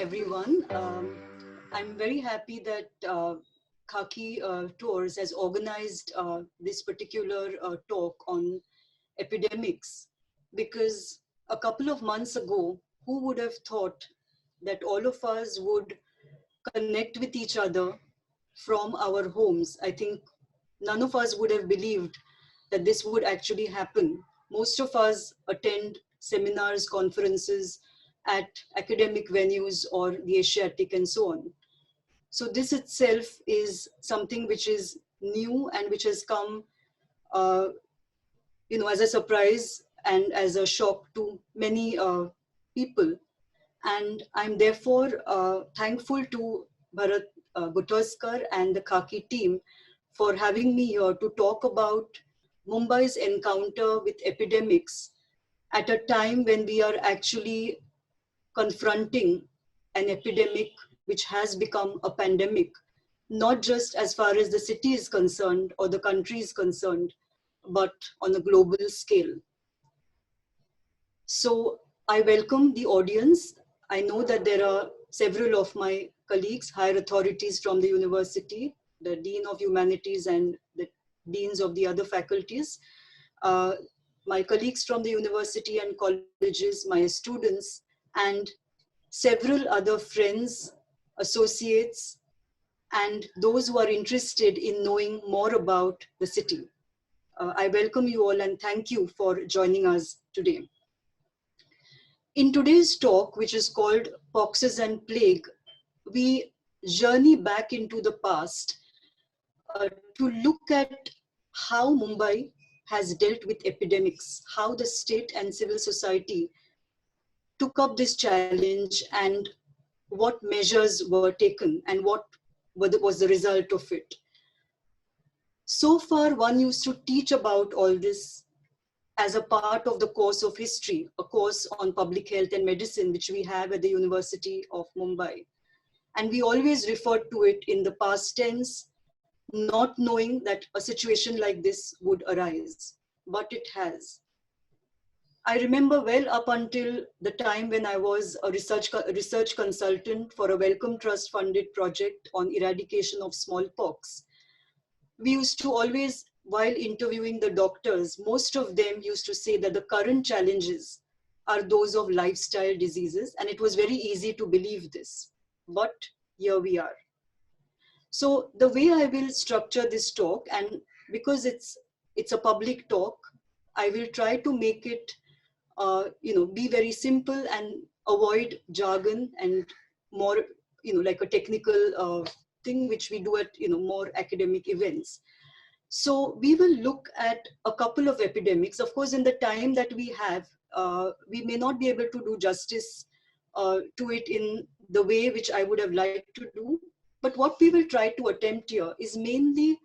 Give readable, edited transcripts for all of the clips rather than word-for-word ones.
everyone. I'm very happy that Khaki Tours has organized this particular talk on epidemics, because a couple of months ago, who would have thought that all of us would connect with each other from our homes? I think none of us would have believed that this would actually happen. Most of us attend seminars, conferences at academic venues or the Asiatic and so on. So this itself is something which is new and which has come, as a surprise and as a shock to many people. And I'm therefore thankful to Bharat Gutoskar and the Khaki team for having me here to talk about Mumbai's encounter with epidemics at a time when we are actually confronting an epidemic which has become a pandemic, not just as far as the city is concerned or the country is concerned, but on a global scale. So I welcome the audience. I know that there are several of my colleagues, higher authorities from the university, the Dean of Humanities and the deans of the other faculties, my colleagues from the university and colleges, my students, and several other friends, associates, and those who are interested in knowing more about the city. I welcome you all and thank you for joining us today. In today's talk, which is called Poxes and Plague, we journey back into the past to look at how Mumbai has dealt with epidemics, how the state and civil society took up this challenge and what measures were taken and what was the result of it. So far, one used to teach about all this as a part of the course of history, a course on public health and medicine, which we have at the University of Mumbai. And we always referred to it in the past tense, not knowing that a situation like this would arise, but it has. I remember well up until the time when I was a research consultant for a Wellcome Trust funded project on eradication of smallpox. We used to always, while interviewing the doctors, most of them used to say that the current challenges are those of lifestyle diseases, and it was very easy to believe this. But here we are. So the way I will structure this talk, and because it's a public talk, I will try to make it be very simple and avoid jargon and more, like a technical thing which we do at, more academic events. So we will look at a couple of epidemics. Of course, in the time that we have, we may not be able to do justice to it in the way which I would have liked to do. But what we will try to attempt here is mainly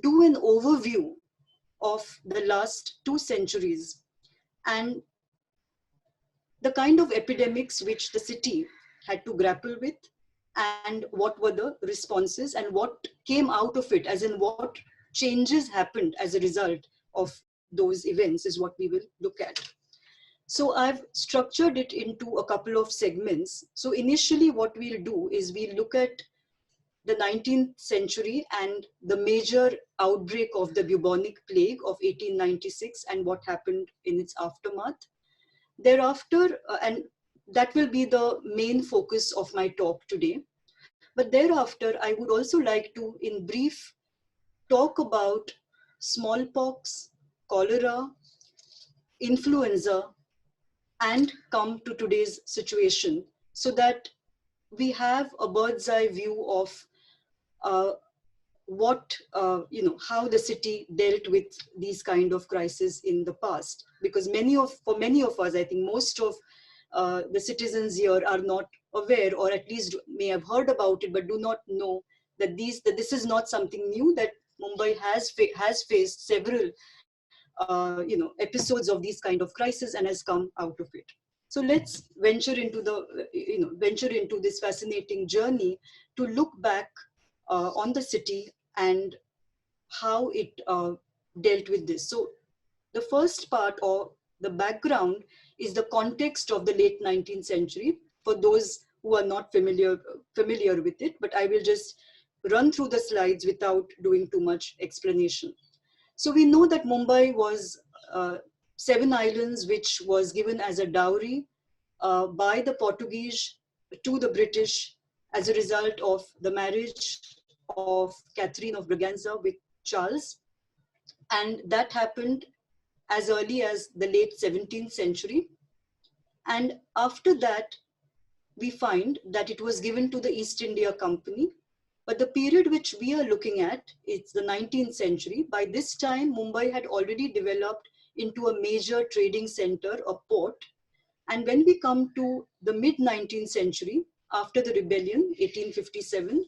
do an overview of the last 2 centuries and the kind of epidemics which the city had to grapple with, and what were the responses and what came out of it, as in what changes happened as a result of those events is what we will look at. So I've structured it into a couple of segments. So initially what we'll do is we'll look at the 19th century and the major outbreak of the Bubonic Plague of 1896 and what happened in its aftermath. Thereafter, and that will be the main focus of my talk today. But thereafter, I would also like to, in brief, talk about smallpox, cholera, influenza, and come to today's situation so that we have a bird's eye view of how the city dealt with these kind of crises in the past. Because for many of us, I think most of the citizens here are not aware, or at least may have heard about it, but do not know that this is not something new, that Mumbai has faced several episodes of these kind of crises and has come out of it. So let's venture into this fascinating journey to look back on the city and how it dealt with this. So the first part, or the background, is the context of the late 19th century for those who are not familiar with it, but I will just run through the slides without doing too much explanation. So we know that Mumbai was 7 islands, which was given as a dowry by the Portuguese to the British as a result of the marriage of Catherine of Braganza with Charles. And that happened as early as the late 17th century. And after that, we find that it was given to the East India Company. But the period which we are looking at, it's the 19th century. By this time, Mumbai had already developed into a major trading center, a port. And when we come to the mid-19th century, after the rebellion, 1857,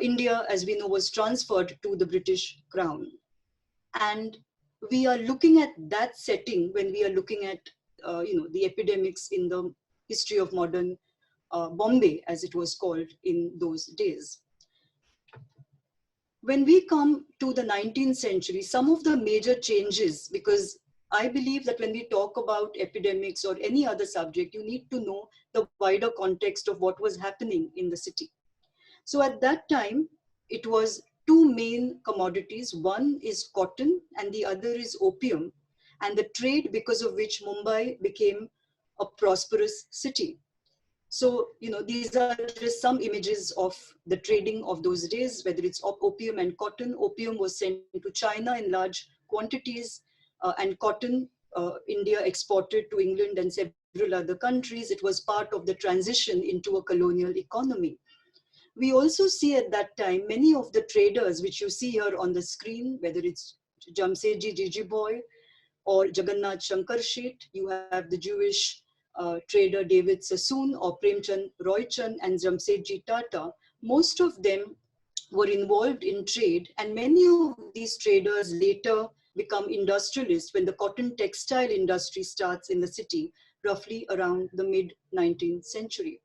India, as we know, was transferred to the British Crown. And we are looking at that setting when we are looking at the epidemics in the history of modern Bombay, as it was called in those days. When we come to the 19th century, some of the major changes, because I believe that when we talk about epidemics or any other subject, you need to know the wider context of what was happening in the city. So at that time, it was two main commodities. One is cotton and the other is opium, and the trade because of which Mumbai became a prosperous city. So, these are just some images of the trading of those days, whether it's opium and cotton. Opium was sent to China in large quantities, and cotton, India exported to England and several other countries. It was part of the transition into a colonial economy. We also see at that time, many of the traders, which you see here on the screen, whether it's Jamsetji Jijiboy or Jagannath Shankar Sheth, you have the Jewish trader David Sassoon or Premchand Roychand and Jamsetji Tata. Most of them were involved in trade, and many of these traders later become industrialists when the cotton textile industry starts in the city, roughly around the mid-19th century.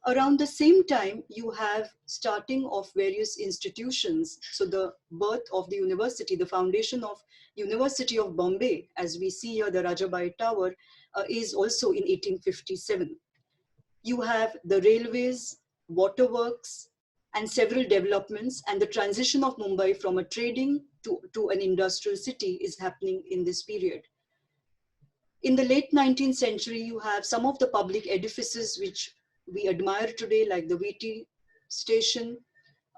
Around the same time, you have starting of various institutions. So the birth of the university, the foundation of University of Bombay, as we see here, the Rajabai Tower, is also in 1857. You have the railways, waterworks, and several developments, and the transition of Mumbai from a trading to an industrial city is happening in this period. In the late 19th century, you have some of the public edifices which we admire today, like the VT station,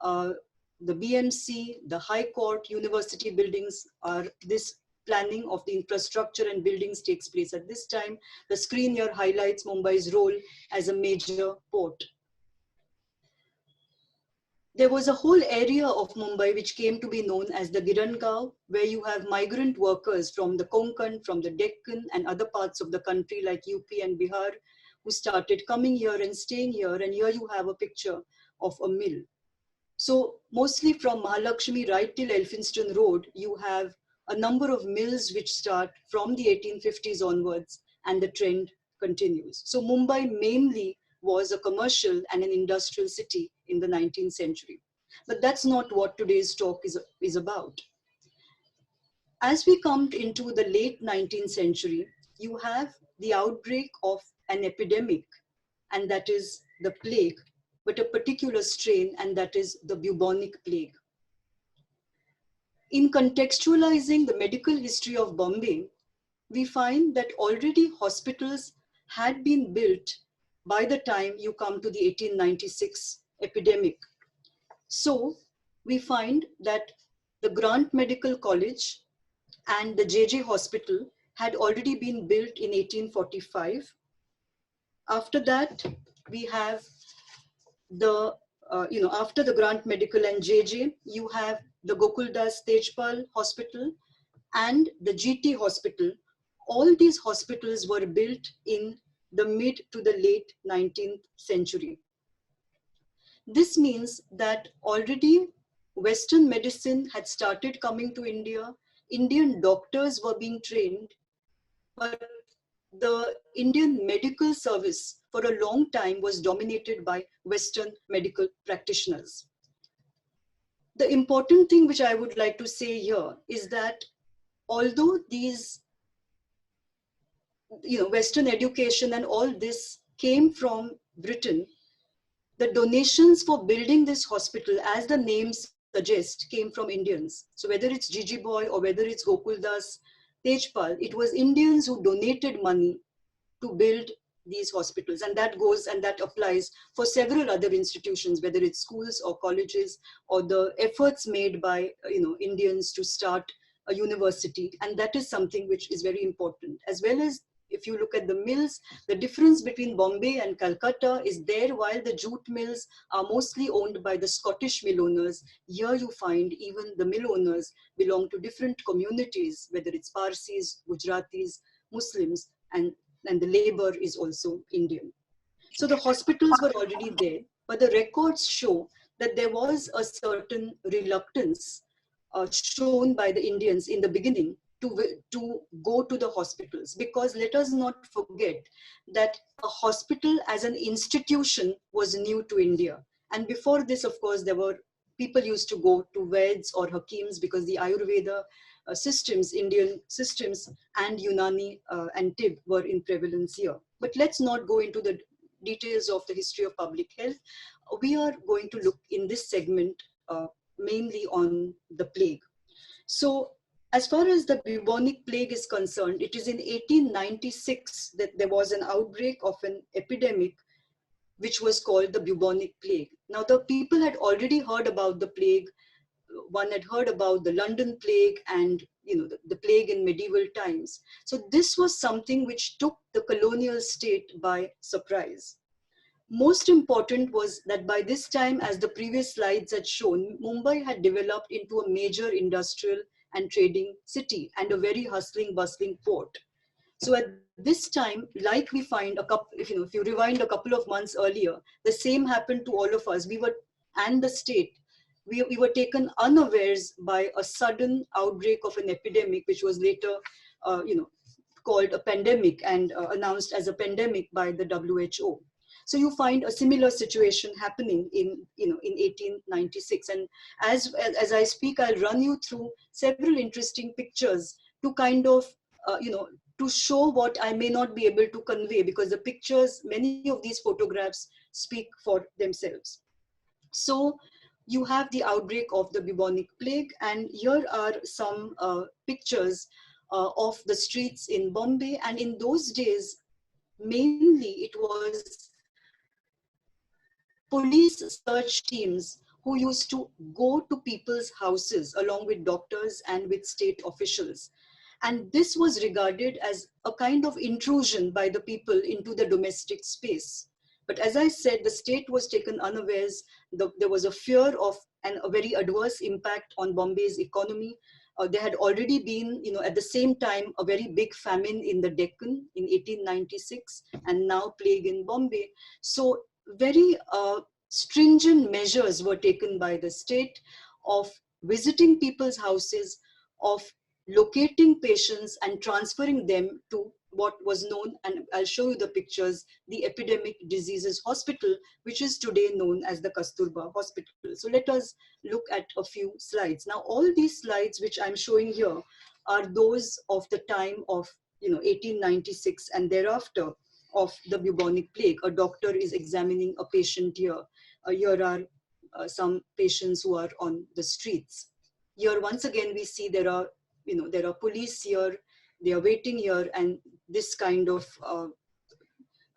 the BMC, the High Court, university buildings are this planning of the infrastructure and buildings takes place at this time. The screen here highlights Mumbai's role as a major port. There was a whole area of Mumbai which came to be known as the Girangaon, where you have migrant workers from the Konkan, from the Deccan and other parts of the country like UP and Bihar, who started coming here and staying here. And here you have a picture of a mill. So mostly from Mahalakshmi right till Elphinstone Road, you have a number of mills which start from the 1850s onwards, and the trend continues. So Mumbai mainly was a commercial and an industrial city in the 19th century. But that's not what today's talk is about. As we come into the late 19th century, you have the outbreak of an epidemic, and that is the plague, but a particular strain, and that is the Bubonic Plague. In contextualizing the medical history of Bombay, we find that already hospitals had been built by the time you come to the 1896 epidemic. So we find that the Grant Medical College and the JJ Hospital had already been built in 1845. After that, we have the, after the Grant Medical and JJ, you have the Gokuldas Tejpal Hospital and the GT Hospital. All these hospitals were built in the mid to the late 19th century. This means that already Western medicine had started coming to India. Indian doctors were being trained, but the Indian medical service for a long time was dominated by Western medical practitioners. The important thing which I would like to say here is that although these Western education and all this came from Britain, The donations for building this hospital, as the name suggests, came from Indians. So whether it's Gigi Boy or whether it's Gokul Das, Tejpal, it was Indians who donated money to build these hospitals. And that goes and that applies for several other institutions, whether it's schools or colleges, or the efforts made by Indians to start a university. And that is something which is very important. As well as if you look at the mills, the difference between Bombay and Calcutta is there. While the jute mills are mostly owned by the Scottish mill owners, here you find even the mill owners belong to different communities, whether it's Parsis, Gujaratis, Muslims, and the labor is also Indian. So the hospitals were already there, but the records show that there was a certain reluctance shown by the Indians in the beginning to go to the hospitals, because let us not forget that a hospital as an institution was new to India. And before this, of course, there were people used to go to Veds or Hakims because the Ayurveda systems, Indian systems, and Unani and Tib were in prevalence here. But let's not go into the details of the history of public health. We are going to look in this segment mainly on the plague. So as far as the bubonic plague is concerned, it is in 1896 that there was an outbreak of an epidemic which was called the bubonic plague. Now the people had already heard about the plague. One had heard about the London plague and the plague in medieval times. So this was something which took the colonial state by surprise. Most important was that by this time, as the previous slides had shown, Mumbai had developed into a major industrial and trading city and a very hustling, bustling port. So at this time, like we find a couple, if you rewind a couple of months earlier, the same happened to all of us. And the state, we were taken unawares by a sudden outbreak of an epidemic, which was later, called a pandemic and announced as a pandemic by the WHO. So you find a similar situation happening in 1896. And as I speak, I'll run you through several interesting pictures to kind of, to show what I may not be able to convey, because the pictures, many of these photographs speak for themselves. So you have the outbreak of the bubonic plague, and here are some pictures of the streets in Bombay. And in those days, mainly it was police search teams who used to go to people's houses along with doctors and with state officials. And this was regarded as a kind of intrusion by the people into the domestic space. But as I said, the state was taken unawares. There was a fear of a very adverse impact on Bombay's economy. There had already been, at the same time, a very big famine in the Deccan in 1896, and now plague in Bombay. So very stringent measures were taken by the state of visiting people's houses, of locating patients and transferring them to what was known, and I'll show you the pictures, the Epidemic Diseases Hospital, which is today known as the Kasturba Hospital. So let us look at a few slides. Now, all these slides which I'm showing here are those of the time of 1896 and thereafter of the bubonic plague. A doctor is examining a patient here. Here are some patients who are on the streets. Here, once again, we see there are police here, they are waiting here, and this kind of,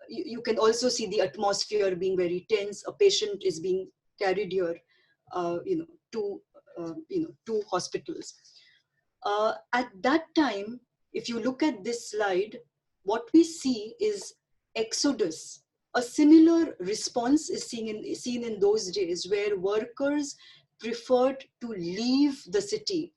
you can also see the atmosphere being very tense. A patient is being carried here, to hospitals. At that time, if you look at this slide, what we see is exodus. A similar response is seen in those days, where workers preferred to leave the city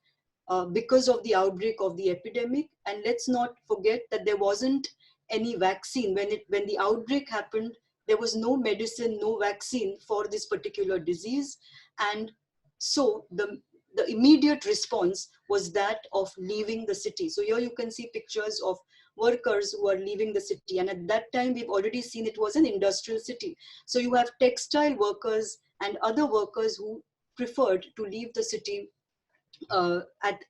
because of the outbreak of the epidemic. And let's not forget that there wasn't any vaccine. When the outbreak happened, there was no medicine, no vaccine for this particular disease. And so the immediate response was that of leaving the city. So here you can see pictures of workers who are leaving the city. And at that time, we've already seen it was an industrial city. So you have textile workers and other workers who preferred to leave the city in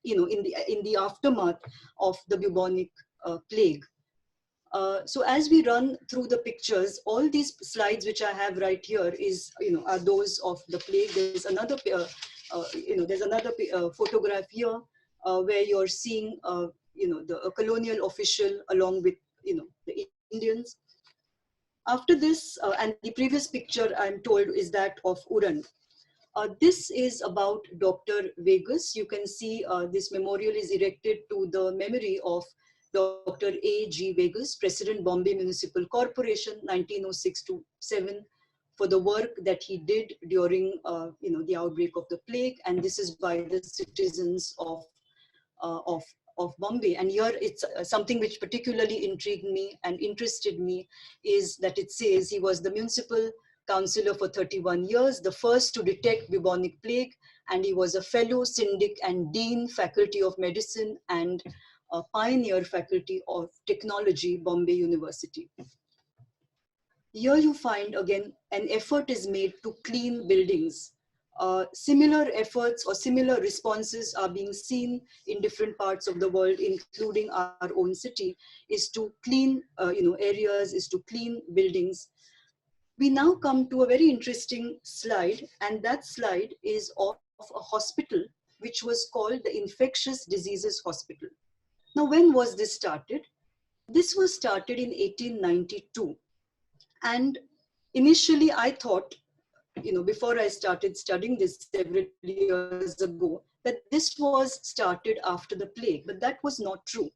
the aftermath of the bubonic plague. So as we run through the pictures, all these slides which I have right here is, are those of the plague. There's another, there's another photograph here where you're seeing, the colonial official along with, the Indians. After this, and the previous picture I'm told is that of Uran. This is about Dr. Vegas. You can see this memorial is erected to the memory of Dr. A.G. Vegas, President Bombay Municipal Corporation, 1906 to 7, for the work that he did during, the outbreak of the plague. And this is by the citizens uh, of, of Bombay. And here it's something which particularly intrigued me and interested me is that it says he was the municipal councillor for 31 years, the first to detect bubonic plague, and he was a fellow syndic and dean, Faculty of Medicine, and a pioneer Faculty of Technology, Bombay University. Here you find again an effort is made to clean buildings. Similar efforts or similar responses are being seen in different parts of the world, including our own city, is to clean areas, is to clean buildings. We now come to a very interesting slide, and that slide is of a hospital which was called the Infectious Diseases Hospital. Now, when was this started? This was started in 1892. And initially I thought, before I started studying this several years ago, that this was started after the plague, but that was not true.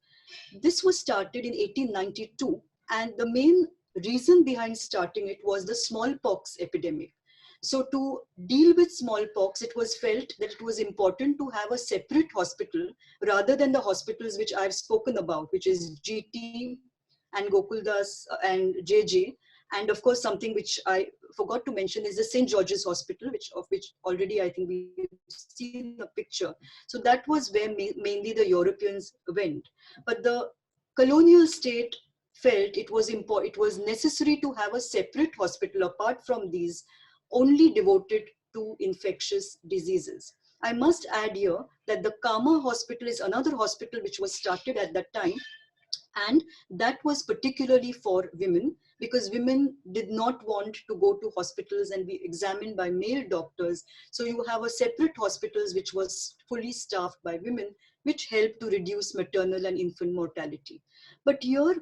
This was started in 1892, and the main reason behind starting it was the smallpox epidemic. So to deal with smallpox, it was felt that it was important to have a separate hospital rather than the hospitals which I've spoken about, which is GT and Gokuldas and JJ. And of course, something which I forgot to mention is the St. George's Hospital, of which already I think we've seen a picture. So that was where mainly the Europeans went. But the colonial state felt it was necessary to have a separate hospital apart from these, only devoted to infectious diseases. I must add here that the Kama Hospital is another hospital which was started at that time, and that was particularly for women, because women did not want to go to hospitals and be examined by male doctors. So you have a separate hospitals which was fully staffed by women, which helped to reduce maternal and infant mortality. But here,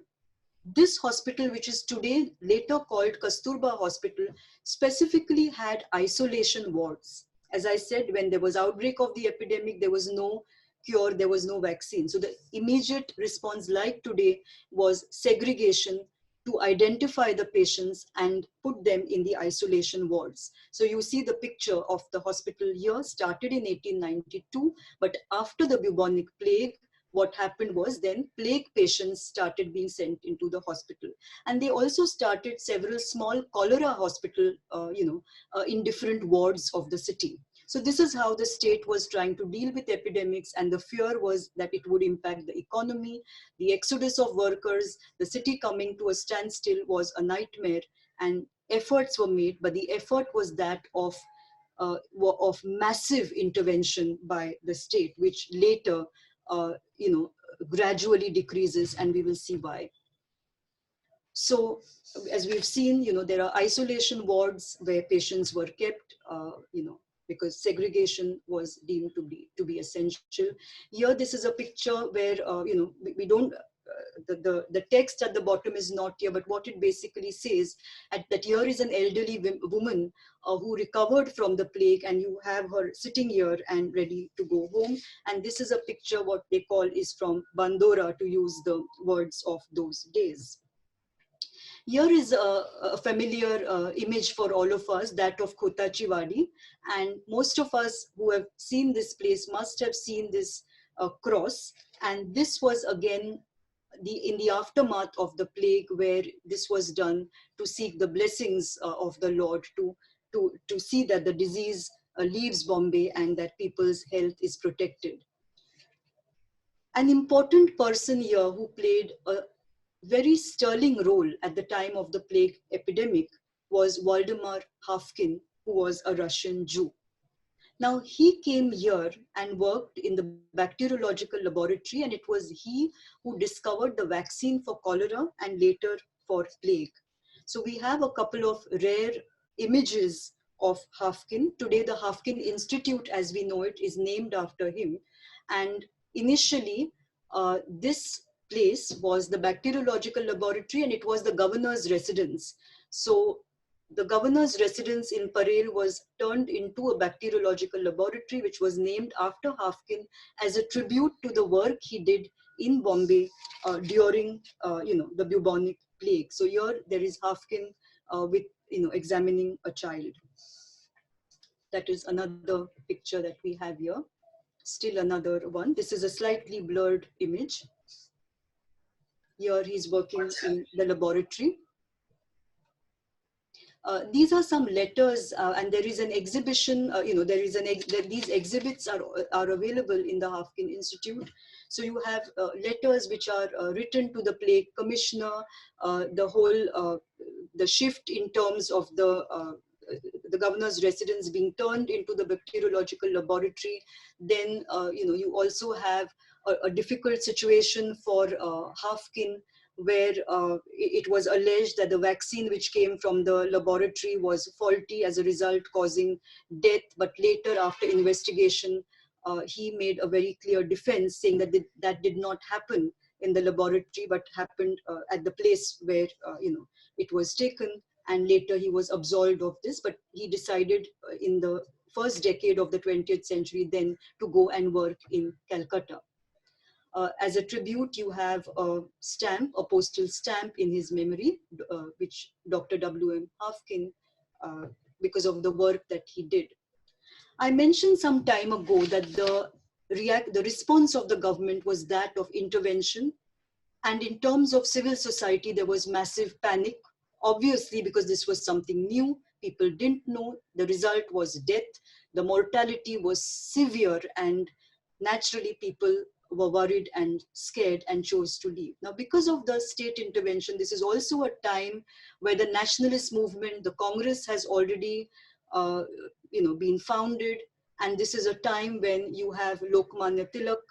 this hospital, which is today later called Kasturba Hospital, specifically had isolation wards. As I said, when there was outbreak of the epidemic, there was no cure, there was no vaccine. So the immediate response, like today, was segregation to identify the patients and put them in the isolation wards. So you see the picture of the hospital here, started in 1892, but after the bubonic plague, what happened was then plague patients started being sent into the hospital. And they also started several small cholera hospital, in different wards of the city. So this is how the state was trying to deal with epidemics, and the fear was that it would impact the economy, the exodus of workers, the city coming to a standstill was a nightmare, and efforts were made, but the effort was that of massive intervention by the state, which later, gradually decreases, and we will see why. So as we've seen, there are isolation wards where patients were kept, because segregation was deemed to be essential. Here, this is a picture where, we don't, the text at the bottom is not here, but what it basically says that here is an elderly woman who recovered from the plague, and you have her sitting here and ready to go home. And this is a picture, what they call is from Bandora, to use the words of those days. Here is a familiar image for all of us, that of Khotachi Wadi. And most of us who have seen this place must have seen this cross. And this was again in the aftermath of the plague, where this was done to seek the blessings of the Lord, to see that the disease leaves Bombay and that people's health is protected. An important person here who played a very sterling role at the time of the plague epidemic was Waldemar Hafkin, who was a Russian Jew. Now, he came here and worked in the bacteriological laboratory, and it was he who discovered the vaccine for cholera and later for plague. So we have a couple of rare images of Hafkin. Today, the Hafkin Institute, as we know it, is named after him. And initially, this place was the bacteriological laboratory, and it was the governor's residence. So the governor's residence in Parel was turned into a bacteriological laboratory, which was named after Hafkin as a tribute to the work he did in Bombay during, the bubonic plague. So here there is Hafkin with, examining a child. That is another picture that we have here. Still another one. This is a slightly blurred image. Here he's working in the laboratory. These are some letters, and there is an exhibition. These exhibits are available in the Hafkin Institute. So you have letters which are written to the plague commissioner. The shift in terms of the governor's residence being turned into the bacteriological laboratory. Then you also have a difficult situation for Hafkin, where it was alleged that the vaccine which came from the laboratory was faulty, as a result causing death. But later, after investigation, he made a very clear defense, saying that that did not happen in the laboratory, but happened at the place where it was taken. And later he was absolved of this, but he decided in the first decade of the 20th century then to go and work in Calcutta. As a tribute, you have a stamp, a postal stamp in his memory, which Dr. W.M. Hafkin, because of the work that he did. I mentioned some time ago that the response of the government was that of intervention. And in terms of civil society, there was massive panic, obviously, because this was something new. People didn't know. The result was death. The mortality was severe, and naturally people were worried and scared and chose to leave. Now, because of the state intervention, this is also a time where the nationalist movement, the Congress, has already been founded. And this is a time when you have Lokmanya Tilak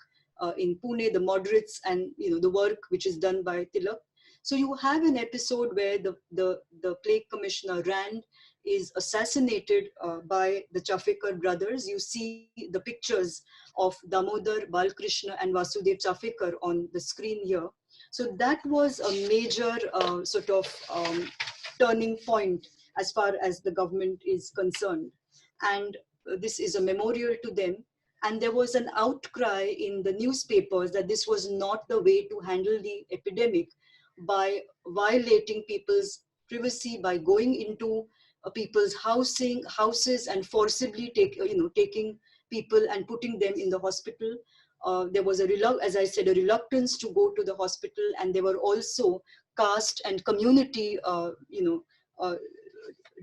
in Pune, the moderates, and the work which is done by Tilak. So you have an episode where the plague commissioner Rand is assassinated by the Chafekar brothers. You see the pictures of Damodar, Balkrishna, and Vasudev Chafekar on the screen here. So that was a major turning point as far as the government is concerned. And this is a memorial to them. And there was an outcry in the newspapers that this was not the way to handle the epidemic, by violating people's privacy, by going into people's houses and forcibly taking people and putting them in the hospital. There was as I said, a reluctance to go to the hospital, and there were also caste and community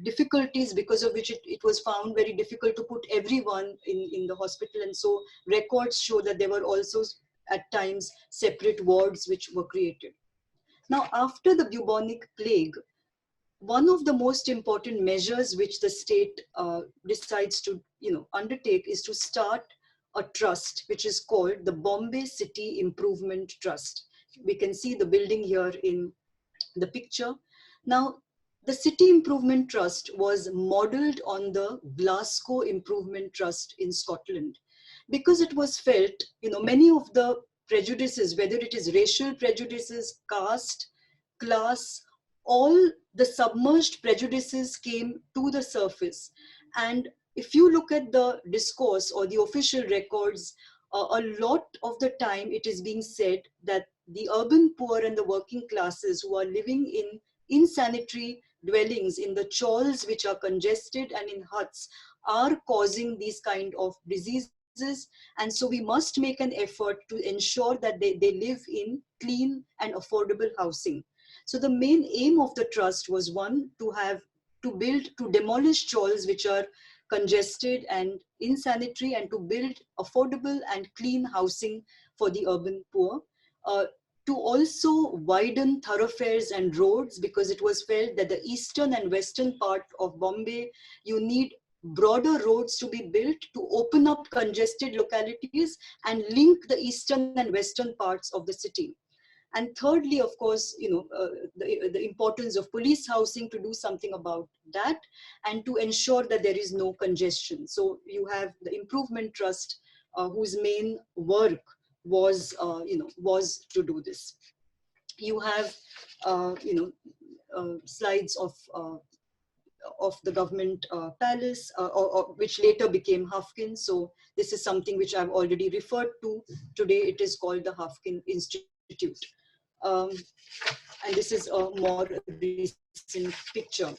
difficulties, because of which it was found very difficult to put everyone in the hospital. And so records show that there were also at times separate wards which were created. Now, after the bubonic plague, one of the most important measures which the state decides to undertake is to start a trust which is called the Bombay City Improvement Trust. We can see the building here in the picture. Now, the City Improvement Trust was modeled on the Glasgow Improvement Trust in Scotland, because it was felt, many of the prejudices, whether it is racial prejudices, caste, class, all the submerged prejudices came to the surface. And if you look at the discourse or the official records, a lot of the time it is being said that the urban poor and the working classes who are living in insanitary dwellings, in the chawls which are congested and in huts, are causing these kind of diseases. And so we must make an effort to ensure that they live in clean and affordable housing. So the main aim of the trust was, one, to demolish chawls which are congested and insanitary, and to build affordable and clean housing for the urban poor. To also widen thoroughfares and roads, because it was felt that the eastern and western part of Bombay, you need broader roads to be built to open up congested localities and link the eastern and western parts of the city. And thirdly, of course, the importance of police housing to do something about that and to ensure that there is no congestion. So you have the Improvement Trust, whose main work was, was to do this. You have, slides of the government palace, which later became Hafkin. So this is something which I've already referred to. Today it is called the Hafkin Institute. Um, and this is a more recent picture.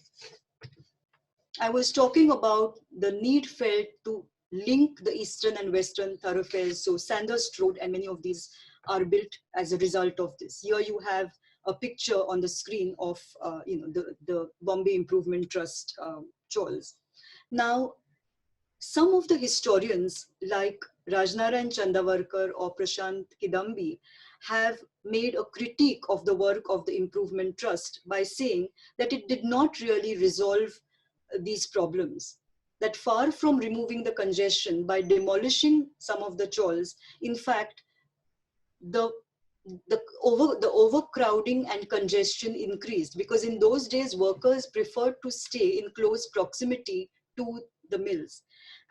I was talking about the need felt to link the eastern and western thoroughfares. So Sandhurst Road and many of these are built as a result of this. Here you have a picture on the screen of the Bombay Improvement Trust chawls. Now, some of the historians like Rajnaran Chandavarkar or Prashant Kidambi have made a critique of the work of the Improvement Trust by saying that it did not really resolve these problems. That far from removing the congestion by demolishing some of the chawls, in fact, the overcrowding and congestion increased, because in those days workers preferred to stay in close proximity to the mills.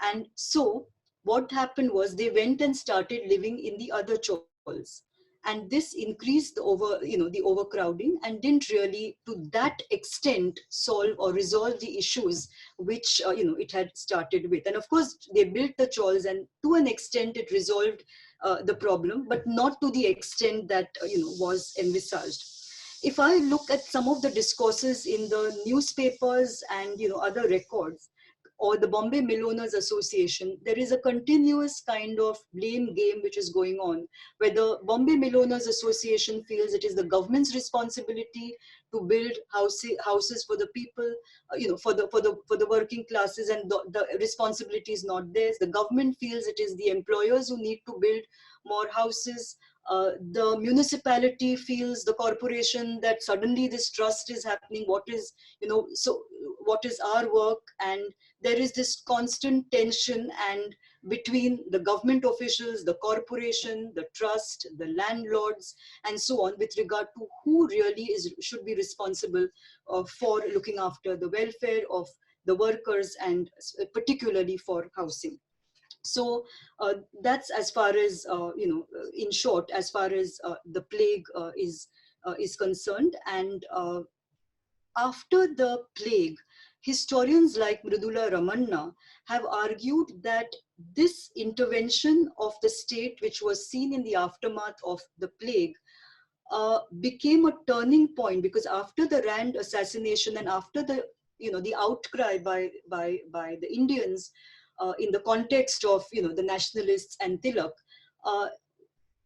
And so what happened was they went and started living in the other chawls. And this increased the overcrowding and didn't really to that extent solve or resolve the issues which it had started with. And of course they built the chawls, and to an extent it resolved the problem, but not to the extent that was envisaged. If I look at some of the discourses in the newspapers and other records, or the Bombay Mill Owners Association, there is a continuous kind of blame game which is going on, where the Bombay Mill Owners Association feels it is the government's responsibility to build houses for the people, for the working classes, and the responsibility is not theirs. The government feels it is the employers who need to build more houses. The municipality feels, the corporation, that suddenly this trust is happening. What is our work? And there is this constant tension and between the government officials, the corporation, the trust, the landlords, and so on, with regard to who really should be responsible for looking after the welfare of the workers, and particularly for housing. So that's as far as, in short, as far as the plague is concerned. And after the plague, historians like Mridula Ramanna have argued that this intervention of the state, which was seen in the aftermath of the plague, became a turning point, because after the Rand assassination and after the outcry by the Indians in the context of the nationalists and Tilak,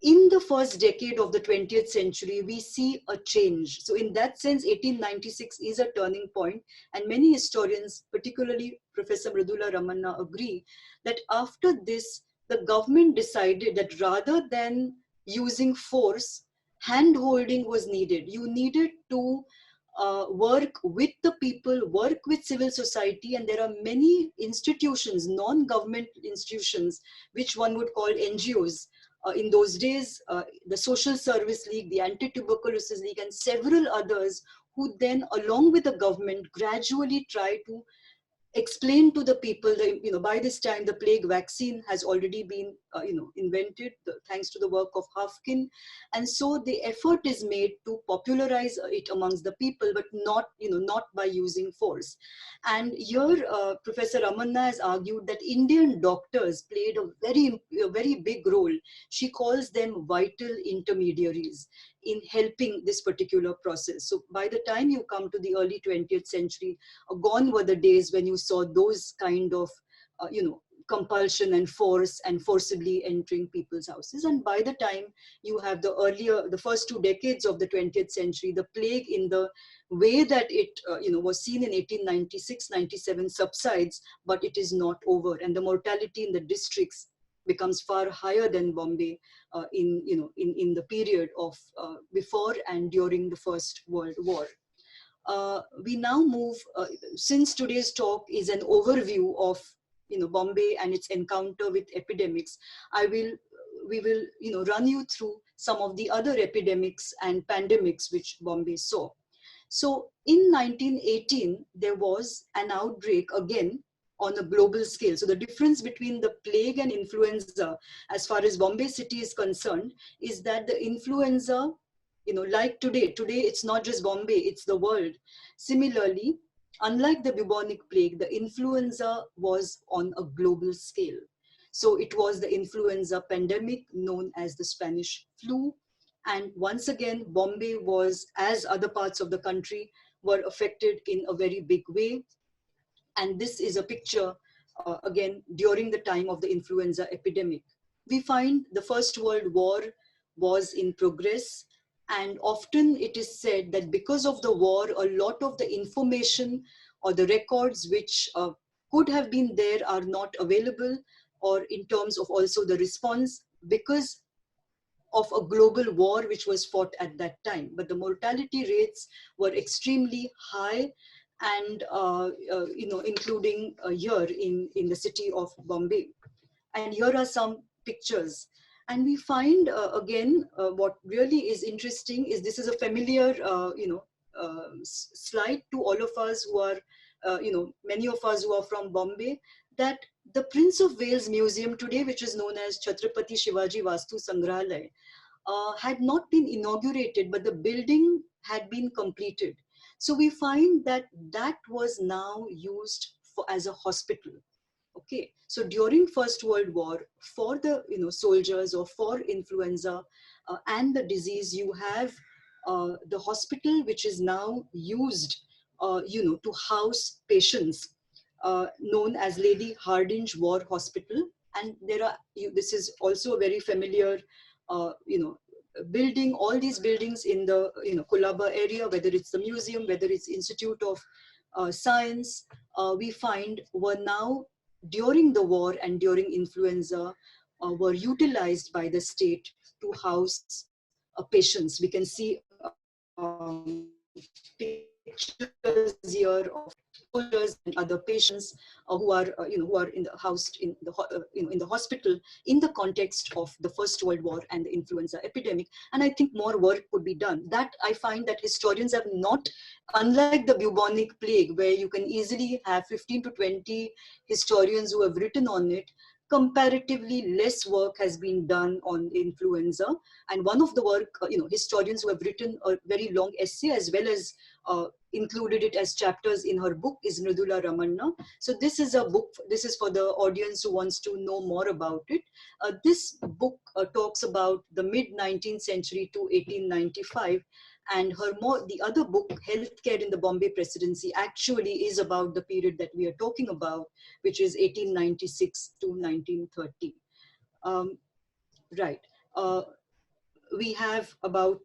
in the first decade of the 20th century, we see a change. So in that sense, 1896 is a turning point, and many historians, particularly Professor Mridula Ramanna, agree that after this, the government decided that rather than using force, hand-holding was needed. You needed to work with the people, work with civil society, and there are many institutions, non-government institutions, which one would call NGOs. In those days, the Social Service League, the Anti-Tuberculosis League, and several others who then, along with the government, gradually try to explain to the people that, by this time the plague vaccine has already been invented thanks to the work of Hafkin, and so the effort is made to popularize it amongst the people, but not by using force. And here Professor Ramanna has argued that Indian doctors played a very big role. She calls them vital intermediaries in helping this particular process. So by the time you come to the early 20th century, gone were the days when you saw those kind of, compulsion and force and forcibly entering people's houses. And by the time you have the first 2 decades of the 20th century, the plague in the way that it, was seen in 1896-97 subsides, but it is not over. And the mortality in the districts becomes far higher than Bombay in the period of before and during the First World War. we now move, since today's talk is an overview of Bombay and its encounter with epidemics, we will run you through some of the other epidemics and pandemics which Bombay saw. So in 1918, there was an outbreak again on a global scale. So the difference between the plague and influenza, as far as Bombay city is concerned, is that the influenza, like today it's not just Bombay, it's the world. Similarly, unlike the bubonic plague, the influenza was on a global scale. So it was the influenza pandemic known as the Spanish flu. And once again, Bombay was, as other parts of the country, were affected in a very big way. And this is a picture, again, during the time of the influenza epidemic. We find the First World War was in progress. And often it is said that because of the war, a lot of the information or the records which could have been there are not available, or in terms of also the response, because of a global war which was fought at that time. But the mortality rates were extremely high, and including here in the city of Bombay. And here are some pictures. And we find again, what really is interesting is this is a familiar slide to all of us who are many of us who are from Bombay, that the Prince of Wales Museum today, which is known as Chhatrapati Shivaji Vastu Sangrahalaya, had not been inaugurated, but the building had been completed. So we find that that was now used as a hospital. Okay, so during First World War, for the soldiers or for influenza and the disease, you have the hospital which is now used, to house patients, known as Lady Hardinge War Hospital. And there are this is also a very familiar, building. All these buildings in the Colaba area, whether it's the museum, whether it's Institute of Science, we find were now, during the war and during influenza, were utilized by the state to house patients. We can see pictures here of soldiers and other patients who are in the housed in the hospital in the context of the First World War and the influenza epidemic. And I think more work could be done. That I find that historians have not, unlike the bubonic plague, where you can easily have 15 to 20 historians who have written on it, comparatively less work has been done on influenza. And one of the work, historians who have written a very long essay as well as included it as chapters in her book is Mridula Ramanna. So this is a book, this is for the audience who wants to know more about it. This book talks about the mid-19th century to 1895. And the other book, Healthcare in the Bombay Presidency, actually is about the period that we are talking about, which is 1896 to 1930. Right. We have about,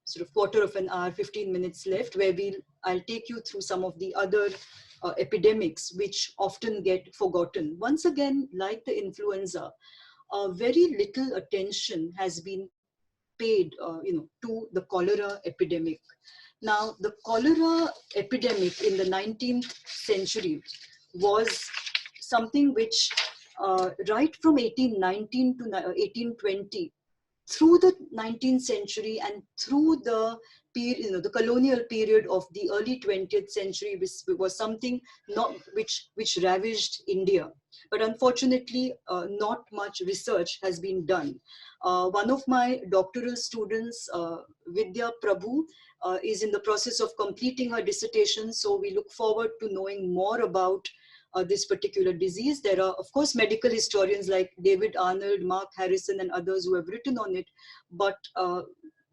sort of quarter of an hour, 15 minutes left, where I'll take you through some of the other epidemics which often get forgotten. Once again, like the influenza, very little attention has been paid, to the cholera epidemic. Now, the cholera epidemic in the 19th century was something which, right from 1819 to 1820, through the 19th century and through the period, the colonial period of the early 20th century, which was something which ravaged India. But unfortunately, not much research has been done. One of my doctoral students, Vidya Prabhu, is in the process of completing her dissertation. So we look forward to knowing more about this particular disease. There are, of course, medical historians like David Arnold, Mark Harrison, and others who have written on it. But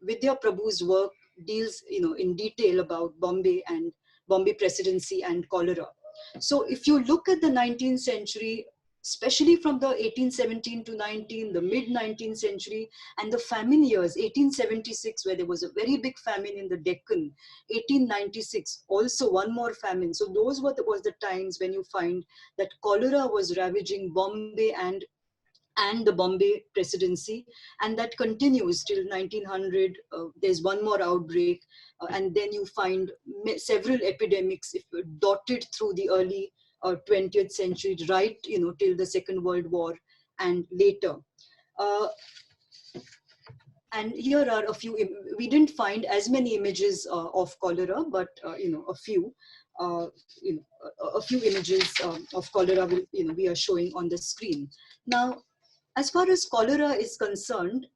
Vidya Prabhu's work deals, in detail about Bombay and Bombay Presidency and cholera. So if you look at the 19th century, especially from the 1817 to 19, the mid-19th century, and the famine years, 1876, where there was a very big famine in the Deccan, 1896, also one more famine. So those was the times when you find that cholera was ravaging Bombay and and the Bombay presidency, and that continues till 1900. There's one more outbreak, and then you find several epidemics dotted through the early 20th century, right, till the Second World War and later. And here are a few. We didn't find as many images of cholera, but a few. A few images of cholera we are showing on the screen. Now, as far as cholera is concerned,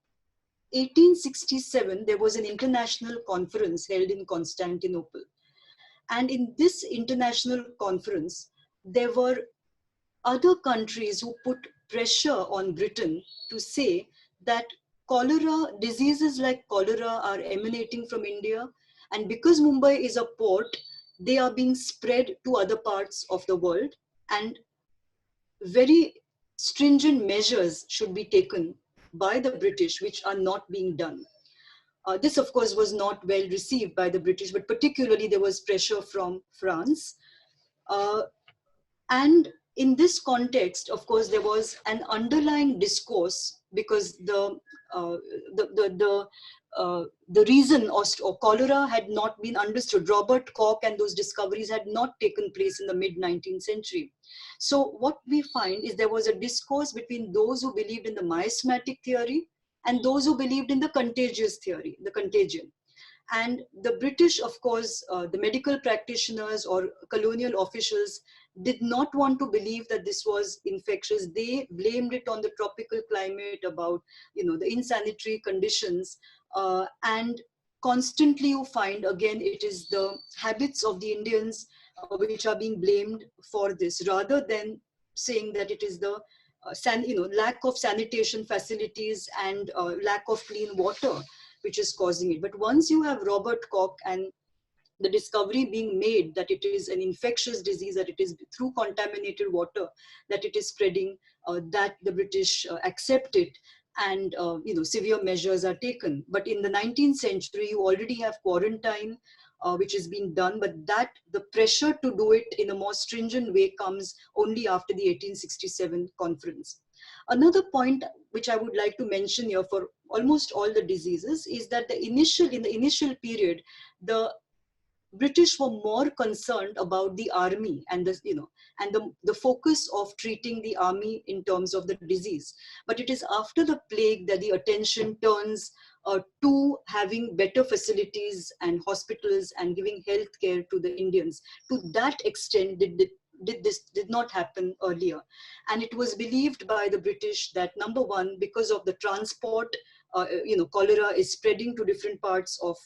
1867 there was an international conference held in Constantinople, and in this international conference there were other countries who put pressure on Britain to say that diseases like cholera are emanating from India, and because Mumbai is a port, they are being spread to other parts of the world, and very stringent measures should be taken by the British, which are not being done. This, of course, was not well received by the British, but particularly there was pressure from France. And in this context, of course, there was an underlying discourse because the reason of cholera had not been understood. Robert Koch and those discoveries had not taken place in the mid-19th century. So what we find is there was a discourse between those who believed in the miasmatic theory and those who believed in the contagious theory, the contagion. And the British, of course, the medical practitioners or colonial officials did not want to believe that this was infectious. They blamed it on the tropical climate, about the insanitary conditions, and constantly you find again it is the habits of the Indians which are being blamed for this, rather than saying that it is the lack of sanitation facilities and lack of clean water which is causing it. But once you have Robert Koch and the discovery being made that it is an infectious disease, that it is through contaminated water that it is spreading, that the British accept it, and severe measures are taken. But in the 19th century, you already have quarantine, which is being done, but that the pressure to do it in a more stringent way comes only after the 1867 conference. Another point which I would like to mention here for almost all the diseases is that in the initial period, the British were more concerned about the army and the focus of treating the army in terms of the disease. But it is after the plague that the attention turns to having better facilities and hospitals and giving health care to the Indians. To that extent, this did not happen earlier. And it was believed by the British that, number one, because of the transport, cholera is spreading to different parts of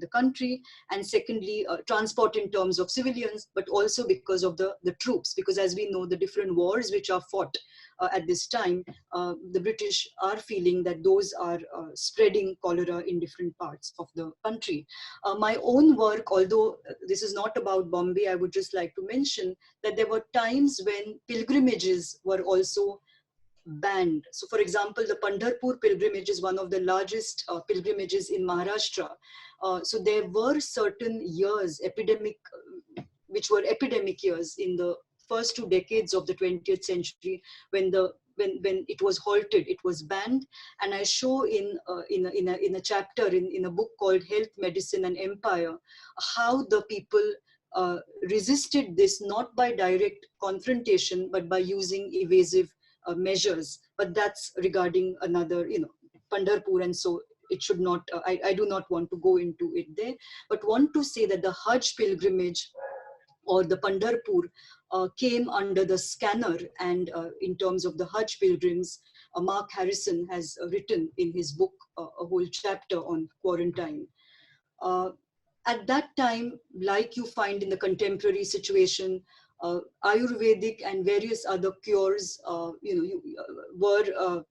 the country, and secondly, transport in terms of civilians, but also because of the troops, because as we know, the different wars which are fought at this time, the British are feeling that those are spreading cholera in different parts of the country. My own work, although this is not about Bombay, I would just like to mention that there were times when pilgrimages were also banned. So for example, the Pandarpur Pilgrimage is one of the largest pilgrimages in Maharashtra. So there were certain years, which were epidemic years in the first 2 decades of the 20th century, when it was halted, it was banned. And I show in a chapter in a book called Health, Medicine and Empire, how the people resisted this, not by direct confrontation, but by using evasive measures. But that's regarding another, Pandarpur, and so it should not, I do not want to go into it there, but want to say that the Hajj pilgrimage or the Pandarpur came under the scanner. And in terms of the Hajj pilgrims, Mark Harrison has written in his book a whole chapter on quarantine. At that time, like you find in the contemporary situation, Ayurvedic and various other cures, were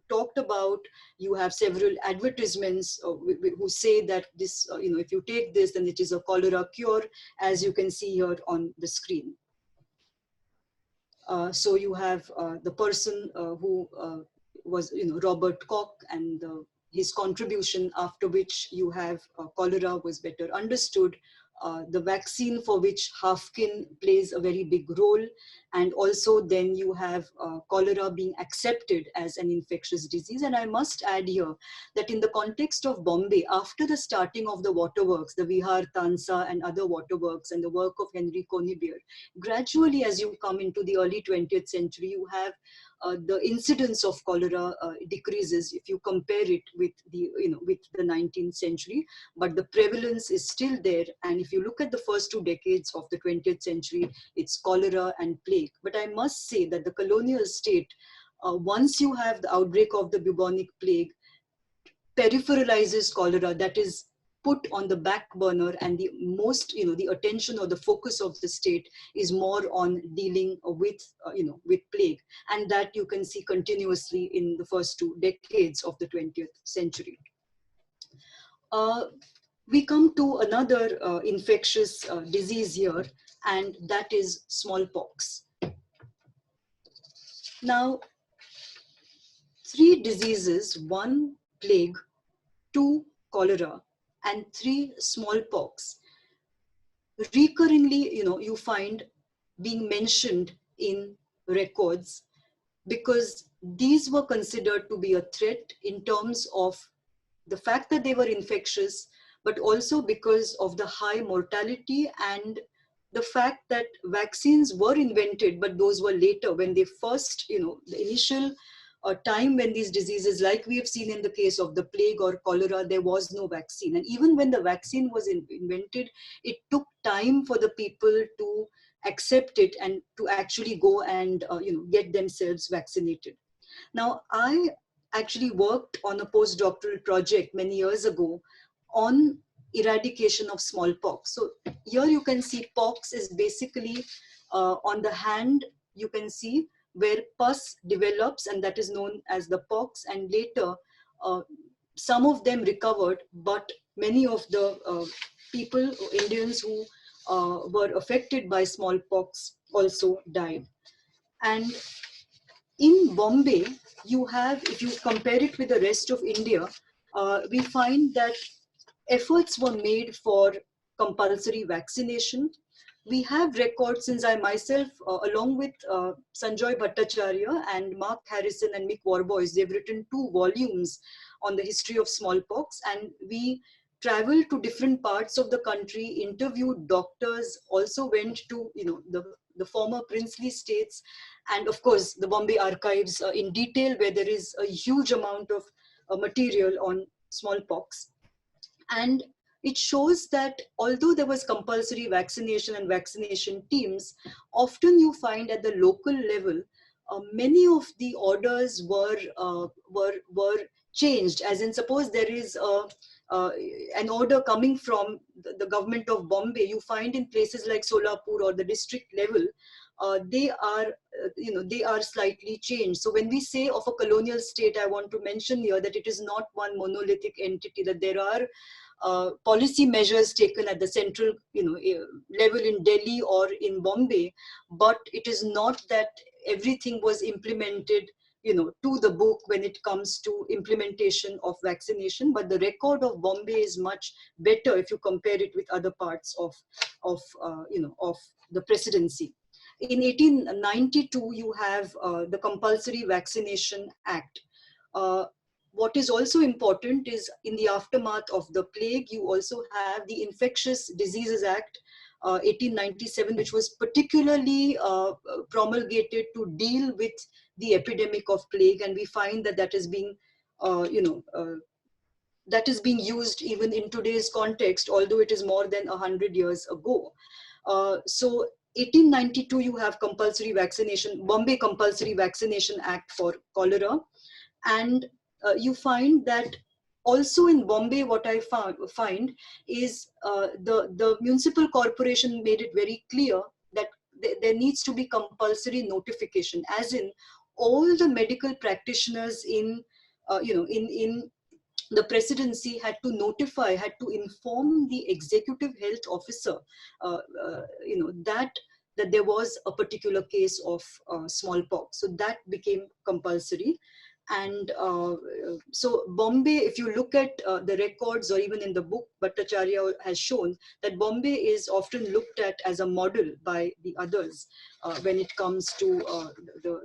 talked about. You have several advertisements who say that this, if you take this, then it is a cholera cure, as you can see here on the screen. So you have the person who was, Robert Koch, and his contribution, after which you have cholera was better understood the vaccine for which Hafkin plays a very big role, and also then you have cholera being accepted as an infectious disease. And I must add here that in the context of Bombay, after the starting of the waterworks, the Vihar Tansa and other waterworks and the work of Henry Conybeare, gradually as you come into the early 20th century, you have the incidence of cholera decreases if you compare it with the, with the 19th century, but the prevalence is still there. And if you look at the first 2 decades of the 20th century, it's cholera and plague. But I must say that the colonial state, once you have the outbreak of the bubonic plague, peripheralizes cholera, that is put on the back burner, and the most, the attention or the focus of the state is more on dealing with, with plague. And that you can see continuously in the first 2 decades of the 20th century. We come to another infectious disease here, and that is smallpox. Now, 3 diseases, 1 plague, 2 cholera, and 3 smallpox, recurringly, you find being mentioned in records, because these were considered to be a threat in terms of the fact that they were infectious, but also because of the high mortality and the fact that vaccines were invented, but those were later when they first, the initial time when these diseases, like we have seen in the case of the plague or cholera, there was no vaccine. And even when the vaccine was invented, it took time for the people to accept it and to actually go and, get themselves vaccinated. Now, I actually worked on a postdoctoral project many years ago on eradication of smallpox. So here you can see pox is basically on the hand, you can see where pus develops, and that is known as the pox. And later, some of them recovered, but many of the people, Indians who were affected by smallpox also died. And in Bombay, you have, if you compare it with the rest of India, we find that efforts were made for compulsory vaccination. We have records, since I myself, along with Sanjoy Bhattacharya and Mark Harrison and Mick Warboys, they've written 2 volumes on the history of smallpox, and we traveled to different parts of the country, interviewed doctors, also went to, the former princely states, and of course the Bombay archives in detail, where there is a huge amount of material on smallpox. And it shows that although there was compulsory vaccination and vaccination teams, often you find at the local level, many of the orders were changed. As in, suppose there is an order coming from the government of Bombay, you find in places like Solapur or the district level, they are slightly changed. So when we say of a colonial state, I want to mention here that it is not one monolithic entity, that there are policy measures taken at the central level in Delhi or in Bombay, but it is not that everything was implemented to the book when it comes to implementation of vaccination. But the record of Bombay is much better if you compare it with other parts of the presidency. In 1892, you have the Compulsory Vaccination Act. What is also important is, in the aftermath of the plague, you also have the Infectious Diseases Act, 1897, which was particularly promulgated to deal with the epidemic of plague. And we find that that is being, that is being used even in today's context, although it is more than 100 years ago. So 1892, you have compulsory vaccination, Bombay Compulsory Vaccination Act for cholera. And you find that also in Bombay, what I find is the municipal corporation made it very clear that there needs to be compulsory notification, as in all the medical practitioners in the presidency had to notify, had to inform the executive health officer, that there was a particular case of smallpox. So that became compulsory. And so Bombay, if you look at the records or even in the book, Bhattacharya has shown that Bombay is often looked at as a model by the others when it comes to the,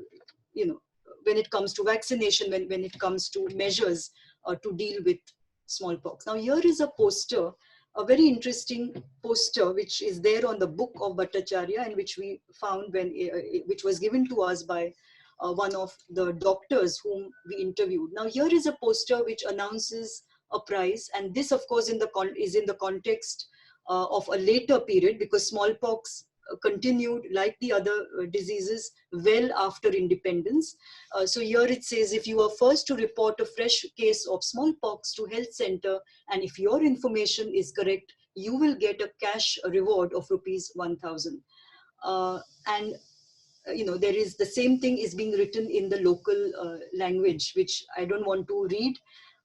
you know, when it comes to vaccination, when it comes to measures to deal with smallpox. Now here is a poster, a very interesting poster, which is there on the book of Bhattacharya, and which we found when, which was given to us by one of the doctors whom we interviewed. Now here is a poster which announces a prize, and this of course is in the context of a later period, because smallpox continued like the other diseases well after independence. So here it says, if you are first to report a fresh case of smallpox to health center, and if your information is correct, you will get a cash reward of rupees 1,000. And there is the same thing is being written in the local language, which I don't want to read.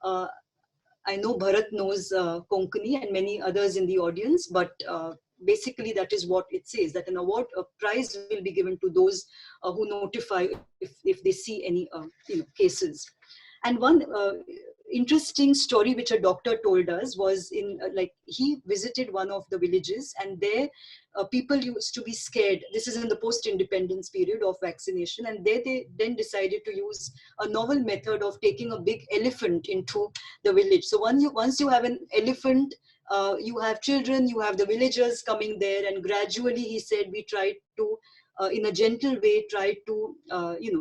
I know Bharat knows Konkani and many others in the audience, but basically that is what it says, that an award, a prize will be given to those who notify if they see any cases. And one interesting story which a doctor told us was in he visited one of the villages, and there people used to be scared. This is in the post-independence period of vaccination, and they then decided to use a novel method of taking a big elephant into the village. So once you have an elephant, you have children, you have the villagers coming there, and gradually, he said, we tried to in a gentle way, try to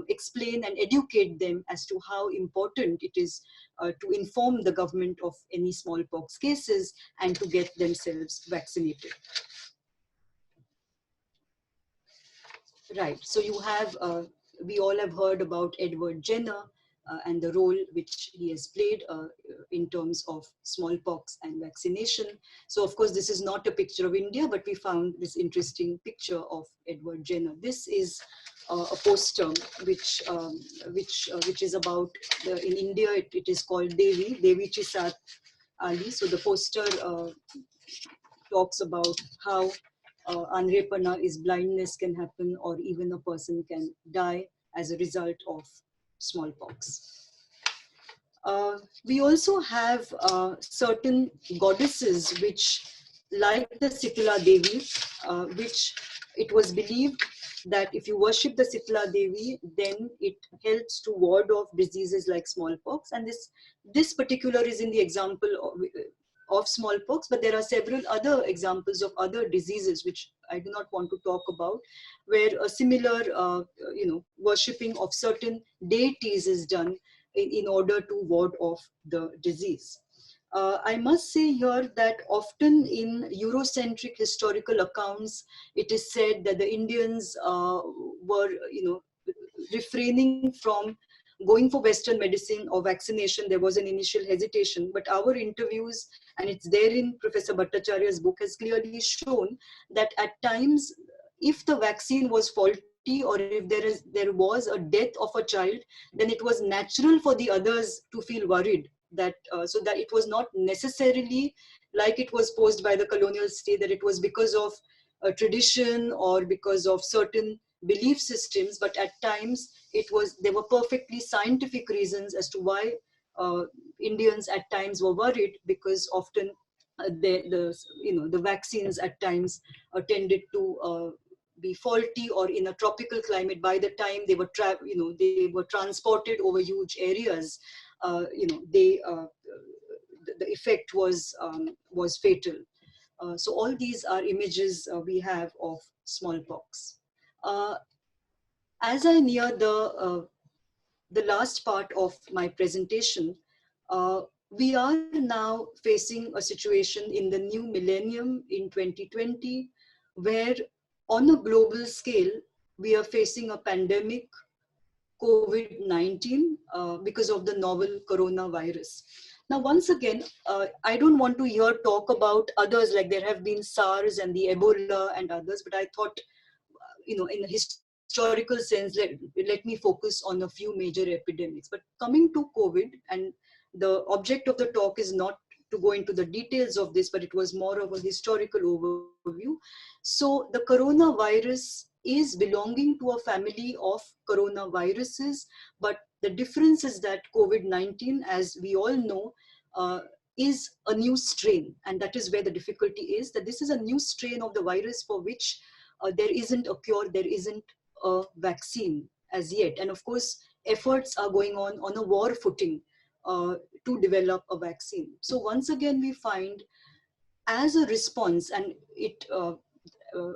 explain and educate them as to how important it is to inform the government of any smallpox cases and to get themselves vaccinated. Right. So you have, we all have heard about Edward Jenner and the role which he has played in terms of smallpox and vaccination. So of course, this is not a picture of India, but we found this interesting picture of Edward Jenner. This is a poster which is about, in India, it is called Devi Chisat Ali. So the poster talks about how Anrepana is blindness can happen, or even a person can die as a result of smallpox. We also have certain goddesses which, like the Sitla Devi, which it was believed that if you worship the Sitla Devi, then it helps to ward off diseases like smallpox. And this particular is in the example of smallpox, but there are several other examples of other diseases which I do not want to talk about, where a similar, worshipping of certain deities is done in order to ward off the disease. I must say here that often in Eurocentric historical accounts, it is said that the Indians were, refraining from going for Western medicine or vaccination. There was an initial hesitation, but our interviews, and it's there in Professor Bhattacharya's book, has clearly shown that at times, if the vaccine was faulty, or if there was a death of a child, then it was natural for the others to feel worried that so that it was not necessarily like it was posed by the colonial state, that it was because of a tradition or because of certain belief systems, but at times there were perfectly scientific reasons as to why Indians at times were worried, because often the vaccines at times tended to be faulty, or in a tropical climate, by the time they were they were transported over huge areas, the effect was fatal. So all these are images we have of smallpox. As I near the last part of my presentation, we are now facing a situation in the new millennium in 2020, where on a global scale, we are facing a pandemic, COVID-19, because of the novel coronavirus. Now, once again, I don't want to here talk about others, like there have been SARS and the Ebola and others, but I thought, in a historical sense, let me focus on a few major epidemics. But coming to COVID, and the object of the talk is not to go into the details of this, but it was more of a historical overview. So the coronavirus is belonging to a family of coronaviruses, but The difference is that COVID-19, as we all know, is a new strain. And that is where the difficulty is, that this is a new strain of the virus for which there isn't a cure, there isn't a vaccine as yet. And of course, efforts are going on a war footing to develop a vaccine. So once again, we find as a response, and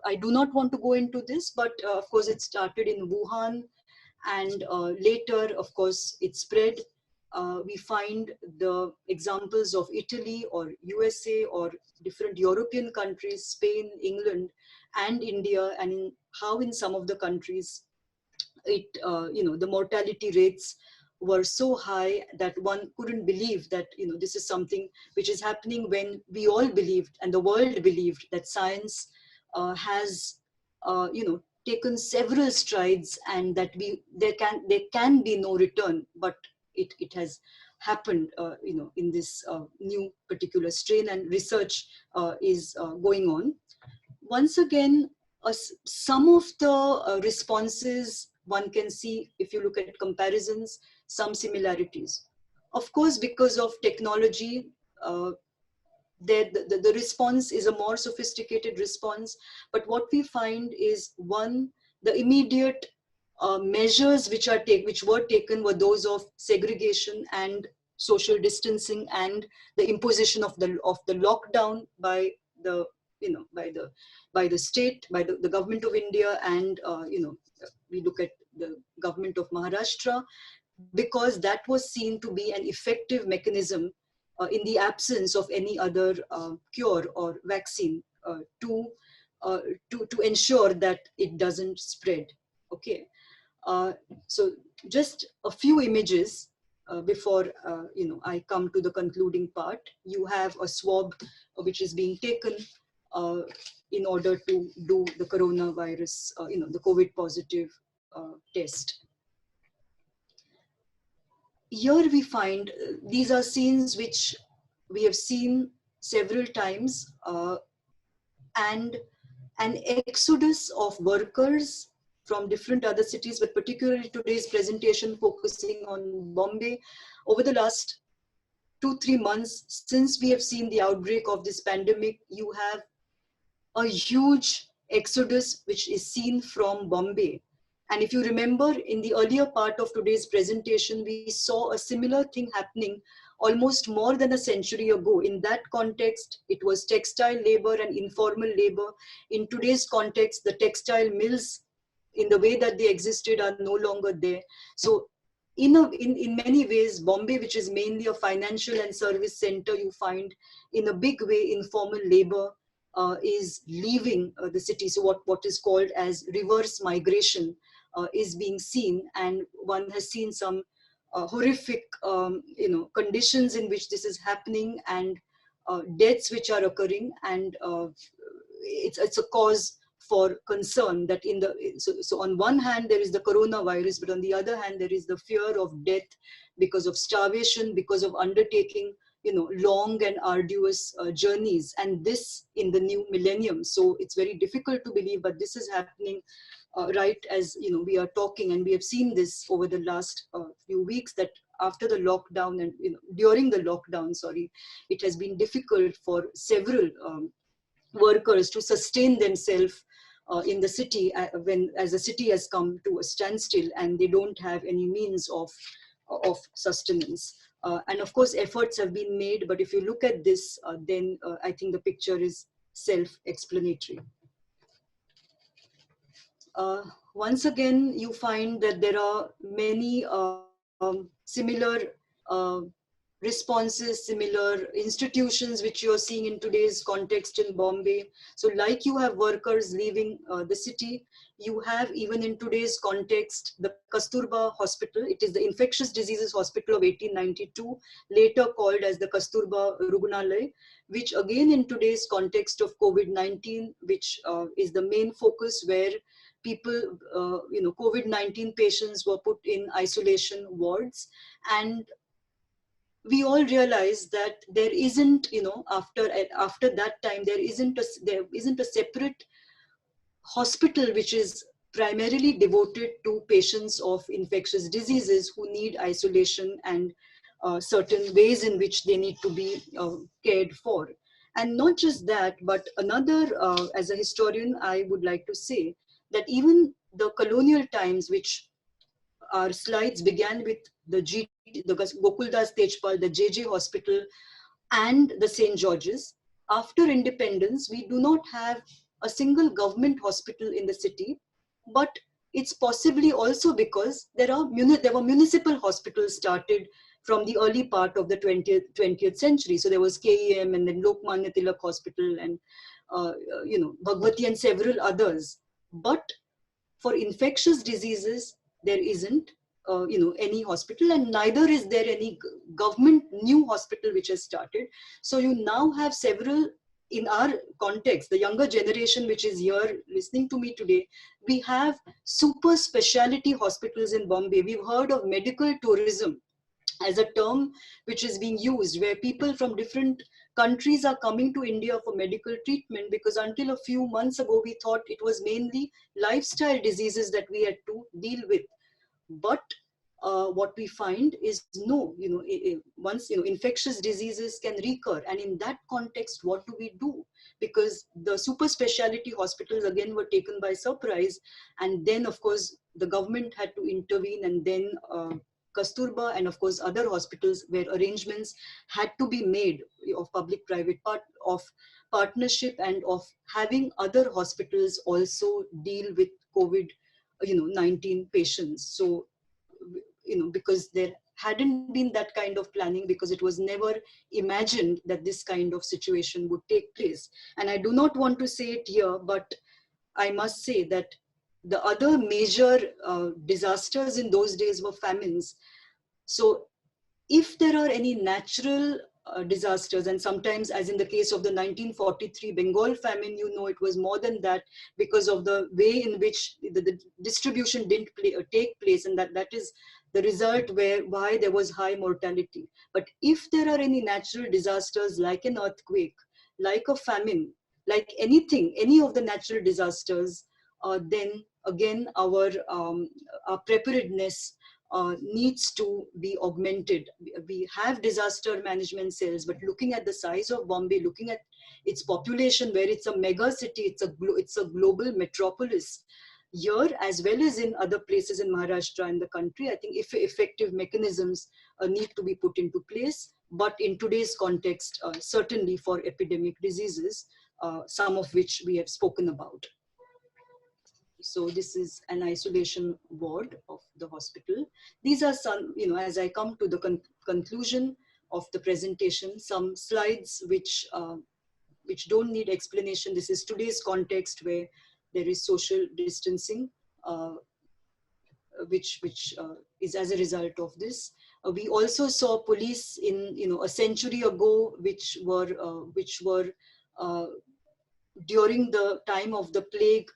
I do not want to go into this, but of course it started in Wuhan, and later, of course, it spread. We find the examples of Italy or USA or different European countries, Spain, England, and India, and how in some of the countries, the mortality rates were so high that one couldn't believe that, this is something which is happening, when we all believed and the world believed that science has, taken several strides, and that there can be no return, but it has happened, in this new particular strain, and research is going on. Once again, some of the responses one can see, if you look at comparisons, some similarities. Of course, because of technology, the response is a more sophisticated response. But what we find is, one, the immediate measures which were taken were those of segregation and social distancing, and the imposition of the lockdown by the by the state, by the government of India, and we look at the government of Maharashtra, because that was seen to be an effective mechanism in the absence of any other cure or vaccine to ensure that it doesn't spread. Okay, so just a few images before I come to the concluding part. You have a swab which is being taken in order to do the coronavirus, the COVID positive test. Here we find these are scenes which we have seen several times, and an exodus of workers from different other cities, but particularly today's presentation focusing on Bombay. Over the last 2-3 months, since we have seen the outbreak of this pandemic, you have a huge exodus which is seen from Bombay. And if you remember, in the earlier part of today's presentation, we saw a similar thing happening almost more than a century ago. In that context, it was textile labor and informal labor. In today's context, the textile mills, in the way that they existed, are no longer there. So in many ways, Bombay, which is mainly a financial and service center, you find in a big way informal labor is leaving the city. So what is called as reverse migration is being seen, and one has seen some horrific conditions in which this is happening, and deaths which are occurring, and it's a cause for concern that so on one hand there is the coronavirus, but on the other hand there is the fear of death because of starvation, because of undertaking long and arduous journeys, and this in the new millennium. So it's very difficult to believe, but this is happening right as we are talking, and we have seen this over the last few weeks, that after the lockdown and during the lockdown, it has been difficult for several workers to sustain themselves in the city as the city has come to a standstill and they don't have any means of sustenance. And of course, efforts have been made, but if you look at this, then I think the picture is self-explanatory. Once again, you find that there are many similar responses, similar institutions which you are seeing in today's context in Bombay. So like you have workers leaving the city, you have, even in today's context, the Kasturba Hospital. It is the Infectious Diseases Hospital of 1892, later called as the Kasturba Rugnalay, which again in today's context of COVID-19, which is the main focus, where people, COVID-19 patients were put in isolation wards. And we all realize that there isn't, after that time, there isn't a separate hospital which is primarily devoted to patients of infectious diseases who need isolation and certain ways in which they need to be cared for. And not just that, but another, as a historian, I would like to say that even the colonial times, which our slides began with the Gokuldas Tejpal, the JJ Hospital, and the St. George's. After independence, we do not have a single government hospital in the city, but it's possibly also because there were municipal hospitals started from the early part of the 20th century. So there was KEM and then Lokmanya Tilak Hospital and Bhagwati and several others. But for infectious diseases, there isn't any hospital, and neither is there any government new hospital which has started. So you now have several, in our context, the younger generation which is here listening to me today, we have super specialty hospitals in Bombay. We've heard of medical tourism as a term which is being used, where people from different countries are coming to India for medical treatment, because until a few months ago, we thought it was mainly lifestyle diseases that we had to deal with. But what we find is no, once infectious diseases can recur, and in that context, what do we do? Because the super specialty hospitals again were taken by surprise, and then of course the government had to intervene, and then Kasturba and of course other hospitals where arrangements had to be made of public-private of partnership and of having other hospitals also deal with COVID-19 patients. So because there hadn't been that kind of planning, because it was never imagined that this kind of situation would take place. And I do not want to say it here, but I must say that the other major disasters in those days were famines. So if there are any natural disasters, and sometimes, as in the case of the 1943 Bengal famine, it was more than that, because of the way in which the distribution didn't take place, and that is the result why there was high mortality. But if there are any natural disasters like an earthquake, like a famine, like any of the natural disasters, then again our preparedness needs to be augmented. We have disaster management cells, but looking at the size of Bombay, looking at its population, where it's a mega city, it's a global metropolis, here as well as in other places in Maharashtra and the country, I think if effective mechanisms need to be put into place. But in today's context, certainly for epidemic diseases, some of which we have spoken about. So this is an isolation ward of the hospital. These are some, as I come to the conclusion of the presentation, some slides which don't need explanation. This is today's context where there is social distancing, which is as a result of this. We also saw police in, a century ago, which were during the time of the plague,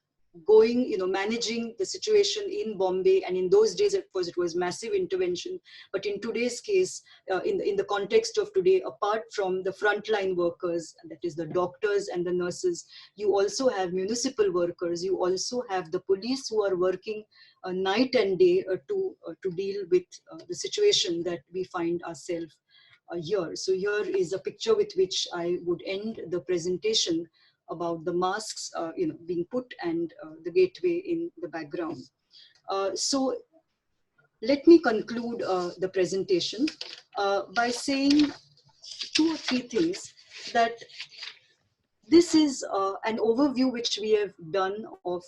managing the situation in Bombay. And in those days, it was massive intervention. But in today's case, in the context of today, apart from the frontline workers, that is the doctors and the nurses, you also have municipal workers. You also have the police who are working night and day to deal with the situation that we find ourselves here. So here is a picture with which I would end the presentation about the masks being put and the gateway in the background. So let me conclude the presentation by saying 2 or 3 things. That this is an overview which we have done of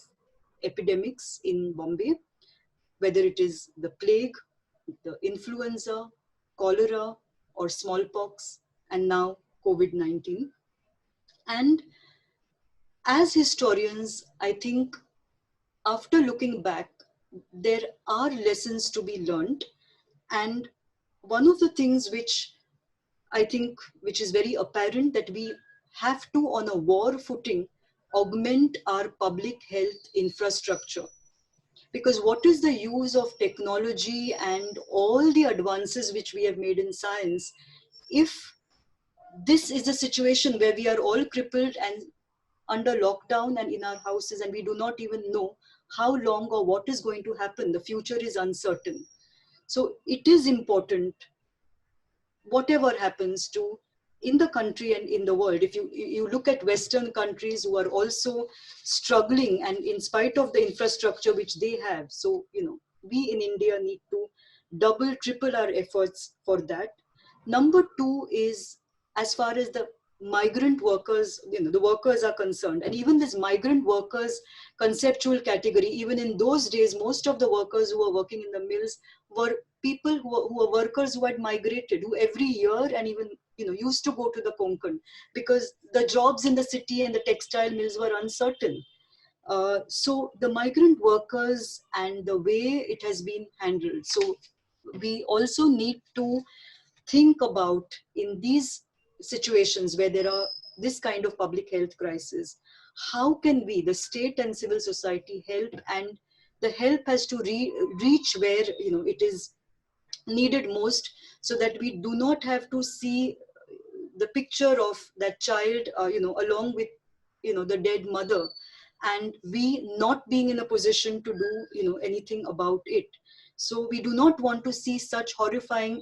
epidemics in Bombay, whether it is the plague, the influenza, cholera, or smallpox, and now COVID-19. And as historians, I think after looking back, there are lessons to be learned. And one of the things which I think, which is very apparent, that we have to, on a war footing, augment our public health infrastructure. Because what is the use of technology and all the advances which we have made in science if this is a situation where we are all crippled and under lockdown and in our houses, and we do not even know how long or what is going to happen. The future is uncertain. So it is important, whatever happens to in the country and in the world. If you look at Western countries who are also struggling, and in spite of the infrastructure which they have, so we in India need to double, triple our efforts for that. Number two is, as far as the migrant workers, the workers are concerned, and even this migrant workers conceptual category, even in those days, most of the workers who were working in the mills were people who were workers who had migrated, who every year and even used to go to the Konkan, because the jobs in the city and the textile mills were uncertain. So the migrant workers and the way it has been handled. So we also need to think about, in these situations where there are this kind of public health crisis, how can we, the state and civil society, help? And the help has to reach where it is needed most, so that we do not have to see the picture of that child along with the dead mother, and we not being in a position to do anything about it. So we do not want to see such horrifying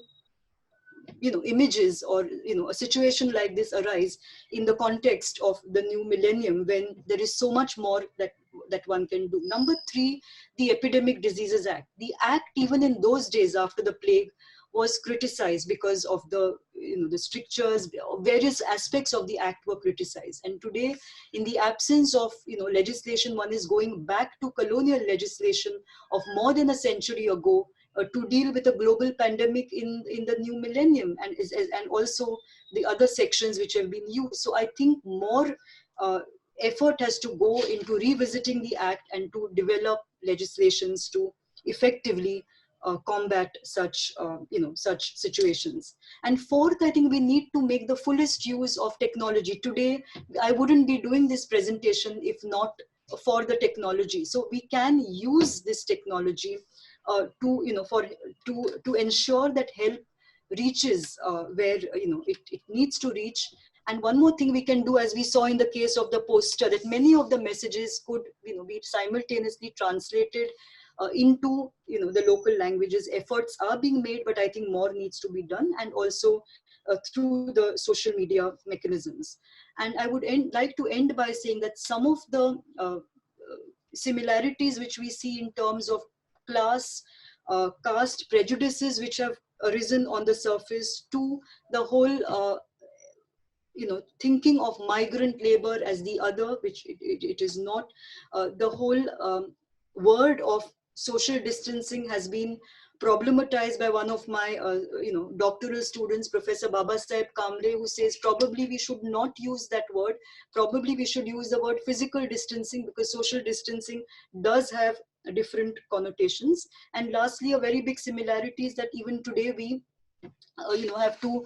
images, or a situation like this arise in the context of the new millennium, when there is so much more that one can do. Number three, the Epidemic Diseases Act. The act, even in those days after the plague, was criticized because of the the strictures. Various aspects of the act were criticized, and today, in the absence of legislation, one is going back to colonial legislation of more than a century ago, to deal with a global pandemic in the new millennium, and also the other sections which have been used. So I think more effort has to go into revisiting the act and to develop legislations to effectively combat such such situations. And fourth, I think we need to make the fullest use of technology. Today I wouldn't be doing this presentation if not for the technology. So we can use this technology to ensure that help reaches where it needs to reach. And one more thing we can do, as we saw in the case of the poster, that many of the messages could be simultaneously translated into the local languages. Efforts are being made, but I think more needs to be done, and also through the social media mechanisms. And I would like to end by saying that some of the similarities which we see in terms of class, caste prejudices which have arisen on the surface, to the whole thinking of migrant labor as the other, which it is not. The whole word of social distancing has been problematized by one of my doctoral students, Professor Babasaheb Kamble, who says probably we should not use that word. Probably we should use the word physical distancing, because social distancing does have different connotations. And lastly, a very big similarity is that even today we have to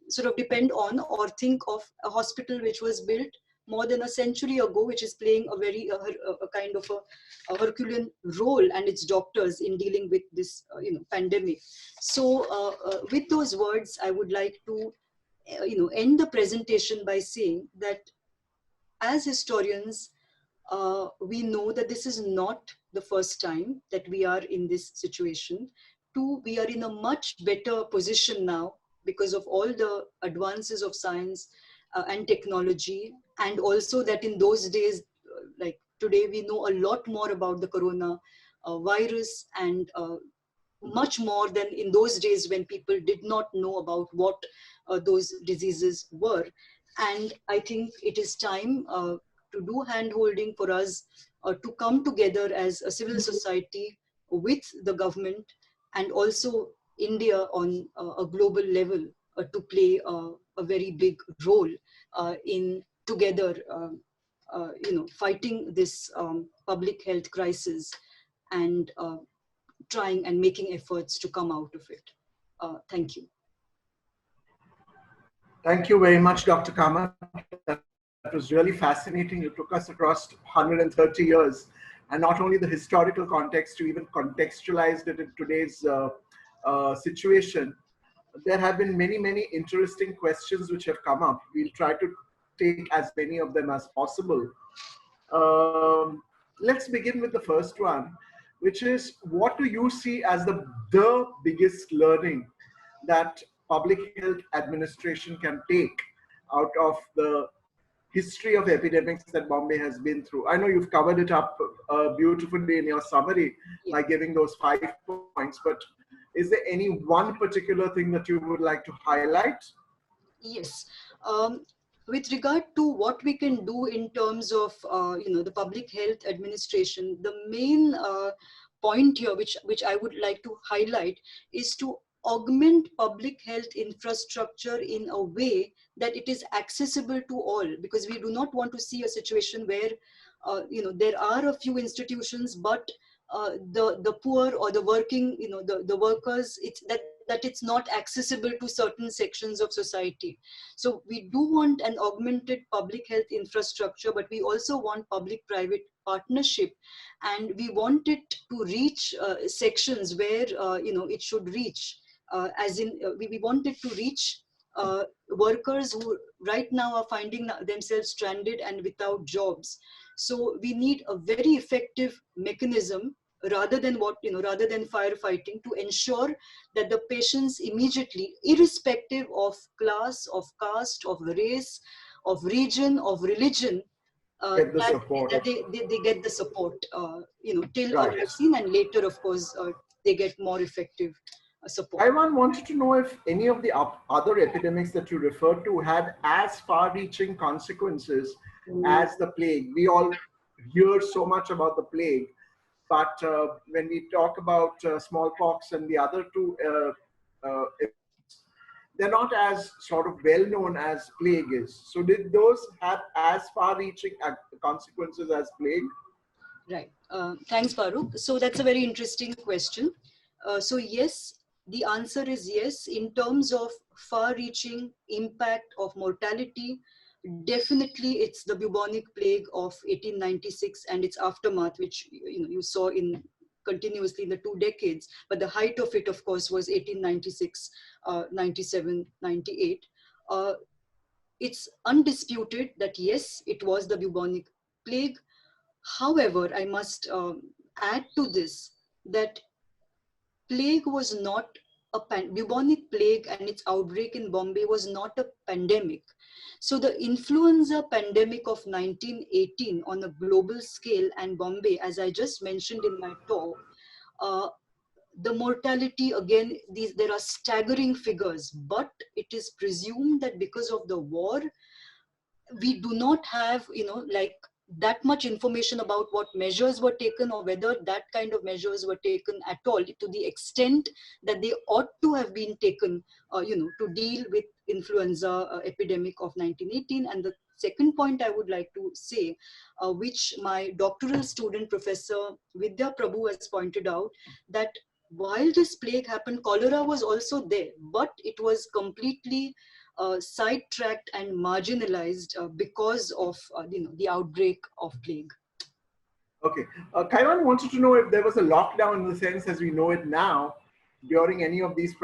sort of depend on or think of a hospital which was built more than a century ago, which is playing a very a kind of a Herculean role, and its doctors, in dealing with this pandemic. So with those words, I would like to end the presentation by saying that as historians, we know that this is not the first time that we are in this situation. Two, we are in a much better position now because of all the advances of science and technology, and also that in those days, like today, we know a lot more about the corona virus, and much more than in those days when people did not know about what those diseases were. And I think it is time to do hand-holding for us to come together as a civil society with the government, and also India on a global level, to play a very big role in together fighting this public health crisis, and trying and making efforts to come out of it. Thank you. Thank you very much, Dr. Kamat. That was really fascinating. You took us across 130 years, and not only the historical context, you even contextualized it in today's situation. There have been many, many interesting questions which have come up. We'll try to take as many of them as possible. let's begin with the first one, which is, what do you see as the biggest learning that public health administration can take out of the history of epidemics that Bombay has been through? I know you've covered it up beautifully in your summary Yeah. by giving those 5 points, but is there any one particular thing that you would like to highlight? Yes. Um, with regard to what we can do in terms of the public health administration, the main point here, which I would like to highlight, is to augment public health infrastructure in a way that it is accessible to all, because we do not want to see a situation where there are a few institutions, but the poor or the working, the workers, that it's not accessible to certain sections of society. So we do want an augmented public health infrastructure, but we also want public-private partnership, and we want it to reach sections where it should reach. As in, we want it to reach workers who right now are finding themselves stranded and without jobs. So we need a very effective mechanism, rather than firefighting, to ensure that the patients immediately, irrespective of class, of caste, of race, of region, of religion, Get the that, support. they get the support, till a Right. vaccine, and later, of course, they get more effective support. Taiwan wanted to know if any of the other epidemics that you referred to had as far-reaching consequences as the plague. We all hear so much about the plague, but when we talk about smallpox and the other two, they're not as sort of well known as plague is. So did those have as far-reaching consequences as plague? Right. Thanks, Farooq. So that's a very interesting question. So yes, the answer is yes. In terms of far-reaching impact of mortality, definitely it's the bubonic plague of 1896 and its aftermath, which you saw in continuously in the 2 decades. But the height of it, of course, was 1896, 97, 98. It's undisputed that yes, it was the bubonic plague. However, I must add to this that plague was not bubonic plague, and its outbreak in Bombay was not a pandemic. So the influenza pandemic of 1918 on a global scale, and Bombay, as I just mentioned in my talk, uh, the mortality, again, there are staggering figures, but it is presumed that because of the war, we do not have like that much information about what measures were taken, or whether that kind of measures were taken at all, to the extent that they ought to have been taken to deal with influenza epidemic of 1918. And the second point I would like to say, which my doctoral student Professor Vidya Prabhu has pointed out, that while this plague happened, cholera was also there, but it was completely sidetracked and marginalized because of the outbreak of plague. Okay. Kaiwan wanted to know if there was a lockdown in the sense as we know it now during any of these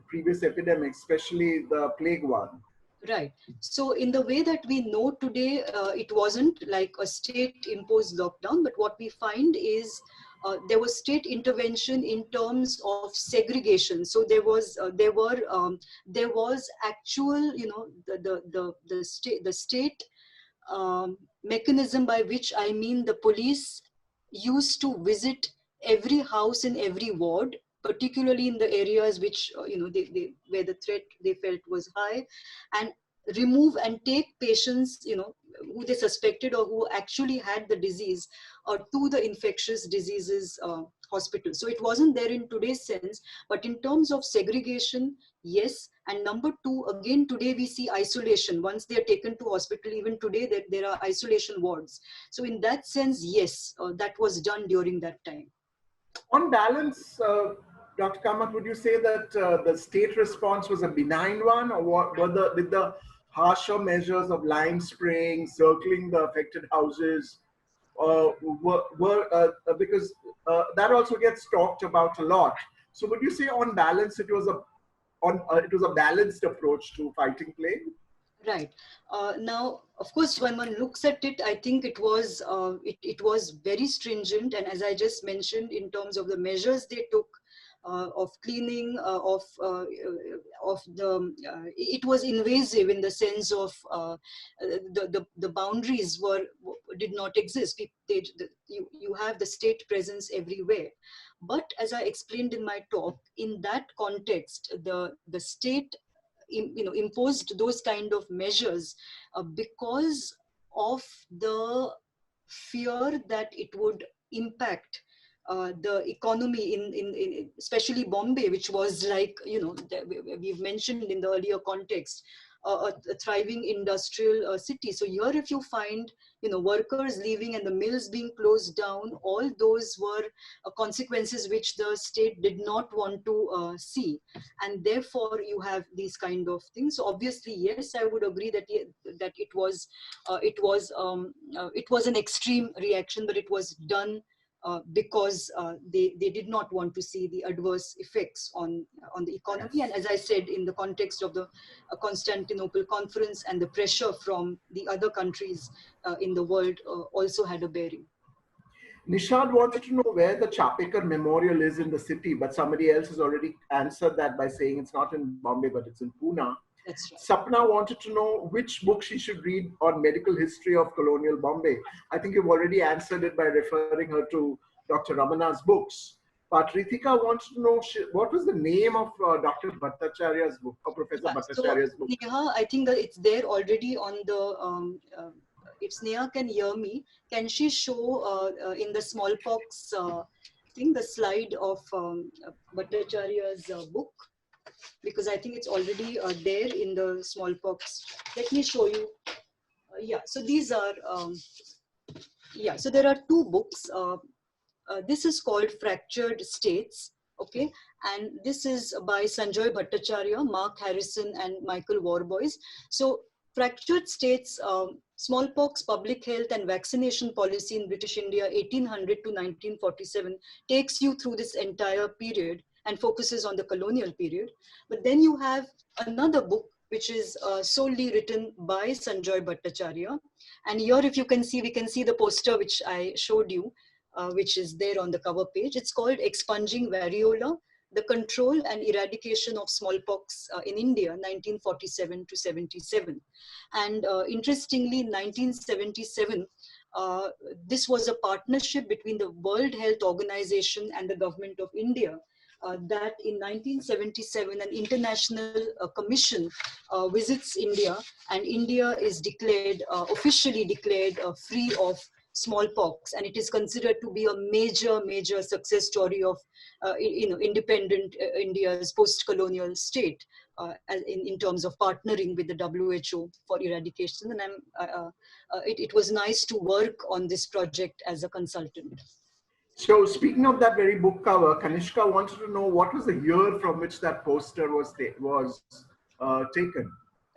previous epidemics, especially the plague one. Right. So in the way that we know today, it wasn't like a state-imposed lockdown, but what we find is there was state intervention in terms of segregation. So there was actual, the state mechanism, by which I mean the police used to visit every house in every ward, particularly in the areas which where the threat they felt was high, and remove and take patients who they suspected or who actually had the disease to the infectious diseases hospital. So it wasn't there in today's sense, but in terms of segregation, yes. And number two, again, today we see isolation. Once they are taken to hospital, even today there are isolation wards. So in that sense, yes, that was done during that time. On balance, Dr. Kamat, would you say that the state response was a benign one, or with the harsher measures of lime spraying, circling the affected houses, because that also gets talked about a lot. So would you say on balance it was a balanced approach to fighting plague? Right. Now, of course, when one looks at it, I think it was very stringent, and as I just mentioned, in terms of the measures they took of cleaning, of the, it was invasive in the sense of the boundaries did not exist. You have the state presence everywhere. But as I explained in my talk, in that context, the state imposed those kind of measures because of the fear that it would impact the economy in especially Bombay, which was like, we've mentioned in the earlier context, a thriving industrial city. So here, if you find, workers leaving and the mills being closed down, all those were consequences which the state did not want to see, and therefore you have these kind of things. So obviously, yes, I would agree that it was an extreme reaction, but it was done because they did not want to see the adverse effects on the economy. And as I said, in the context of the Constantinople conference, and the pressure from the other countries in the world also had a bearing. Nishad wanted to know where the Chapekar Memorial is in the city, but somebody else has already answered that by saying it's not in Bombay, but it's in Pune. That's right. Sapna wanted to know which book she should read on medical history of colonial Bombay. I think you've already answered it by referring her to Dr. Ramana's books. But Ritika wants to know what was the name of Dr. Bhattacharya's book, or Professor Yeah, so Bhattacharya's book. Neha, I think that it's there already on the, if Sneha can hear me, can she show in the smallpox thing, the slide of Bhattacharya's book? Because I think it's already there in the smallpox. Let me show you. Yeah, so these are, yeah, so there are two books. This is called Fractured States, okay? And this is by Sanjoy Bhattacharya, Mark Harrison, and Michael Warboys. So Fractured States, Smallpox, Public Health and Vaccination Policy in British India, 1800 to 1947, takes you through this entire period and focuses on the colonial period. But then you have another book which is solely written by Sanjoy Bhattacharya. And here, if you can see, we can see the poster which I showed you, which is there on the cover page. It's called Expunging Variola, the Control and Eradication of Smallpox in India, 1947 to 77. And interestingly, in 1977, this was a partnership between the World Health Organization and the Government of India. That in 1977, an international commission visits India, and India is declared, officially declared free of smallpox, and it is considered to be a major success story of independent India's post-colonial state in terms of partnering with the WHO for eradication. And it was nice to work on this project as a consultant. So speaking of that very book cover, Kanishka wanted to know what was the year from which that poster was taken.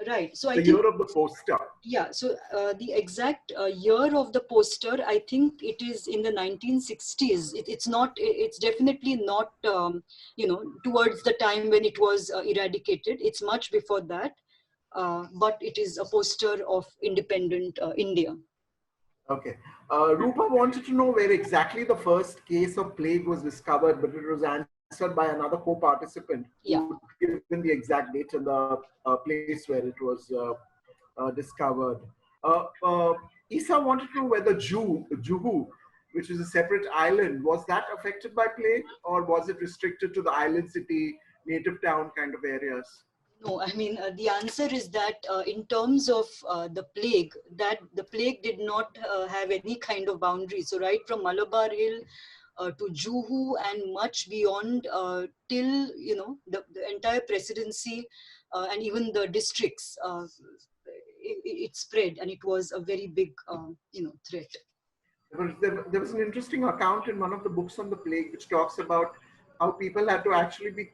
Right. So I the think year of the poster. Yeah. So the exact year of the poster, I think it is in the 1960s. It's not. It's definitely not. Towards the time when it was eradicated. It's much before that. But it is a poster of independent India. Okay. Rupa wanted to know where exactly the first case of plague was discovered, but it was answered by another co-participant Yeah. who given the exact date and the place where it was discovered. Isa wanted to know whether Juhu, which is a separate island, was that affected by plague, or was it restricted to the island city, native town kind of areas? No, I mean, the answer is that in terms of the plague, that the plague did not have any kind of boundary. So right from Malabar Hill to Juhu and much beyond till, the entire presidency and even the districts, it spread, and it was a very big, threat. There was an interesting account in one of the books on the plague which talks about how people had to actually be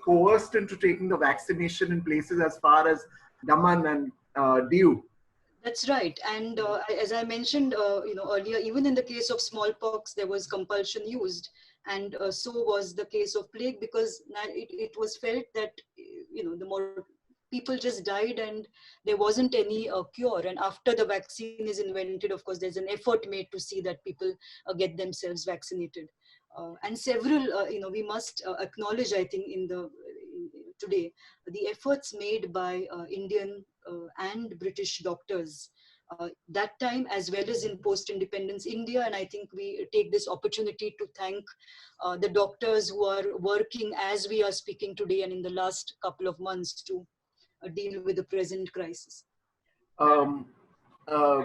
coerced into taking the vaccination in places as far as Daman and Diu. That's right. And as I mentioned, earlier, even in the case of smallpox, there was compulsion used. And so was the case of plague, because it was felt that, the more people just died and there wasn't any cure. And after the vaccine is invented, of course, there's an effort made to see that people get themselves vaccinated. And several, we must acknowledge, I think, today, the efforts made by Indian and British doctors that time, as well as in post-independence India. And I think we take this opportunity to thank the doctors who are working as we are speaking today and in the last couple of months to deal with the present crisis. Um, uh,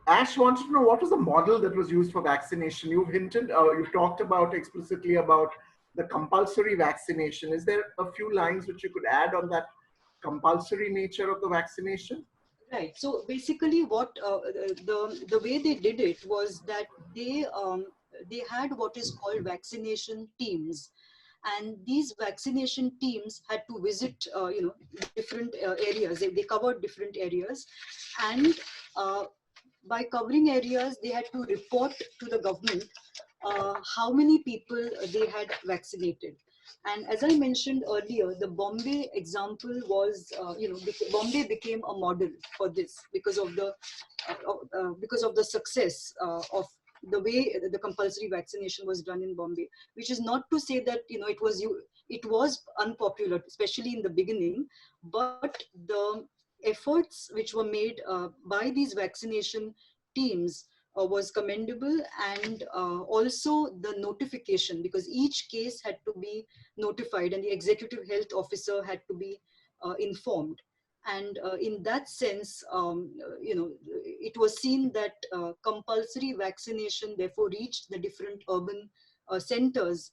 Ash wanted to know what was the model that was used for vaccination. You've hinted, you've talked about explicitly about the compulsory vaccination. Is there a few lines which you could add on that compulsory nature of the vaccination? Right. So basically, what the way they did it was that they had what is called vaccination teams, and these vaccination teams had to visit different areas. They covered different areas, and by covering areas, they had to report to the government how many people they had vaccinated. And as I mentioned earlier, the Bombay example was, Bombay became a model for this because of the success of the way the compulsory vaccination was done in Bombay. Which is not to say that it was unpopular, especially in the beginning, but the efforts which were made by these vaccination teams was commendable, and also the notification, because each case had to be notified and the executive health officer had to be informed. And in that sense, it was seen that compulsory vaccination therefore reached the different urban centers.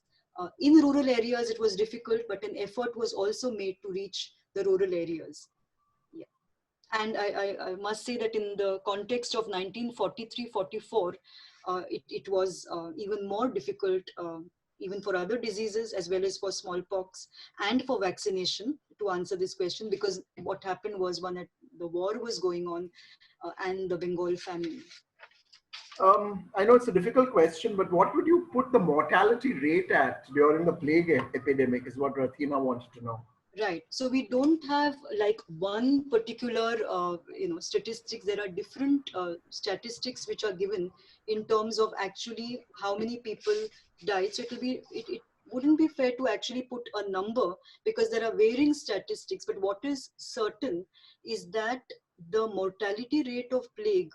In rural areas, it was difficult, but an effort was also made to reach the rural areas. And I must say that in the context of 1943-44, it was even more difficult, even for other diseases as well as for smallpox and for vaccination, to answer this question, because what happened was the war was going on and the Bengal famine. I know it's a difficult question, but what would you put the mortality rate at during the plague epidemic is what Rathina wanted to know. Right. So we don't have like one particular, statistics. There are different statistics which are given in terms of actually how many people died. So it wouldn't be fair to actually put a number because there are varying statistics. But what is certain is that the mortality rate of plague,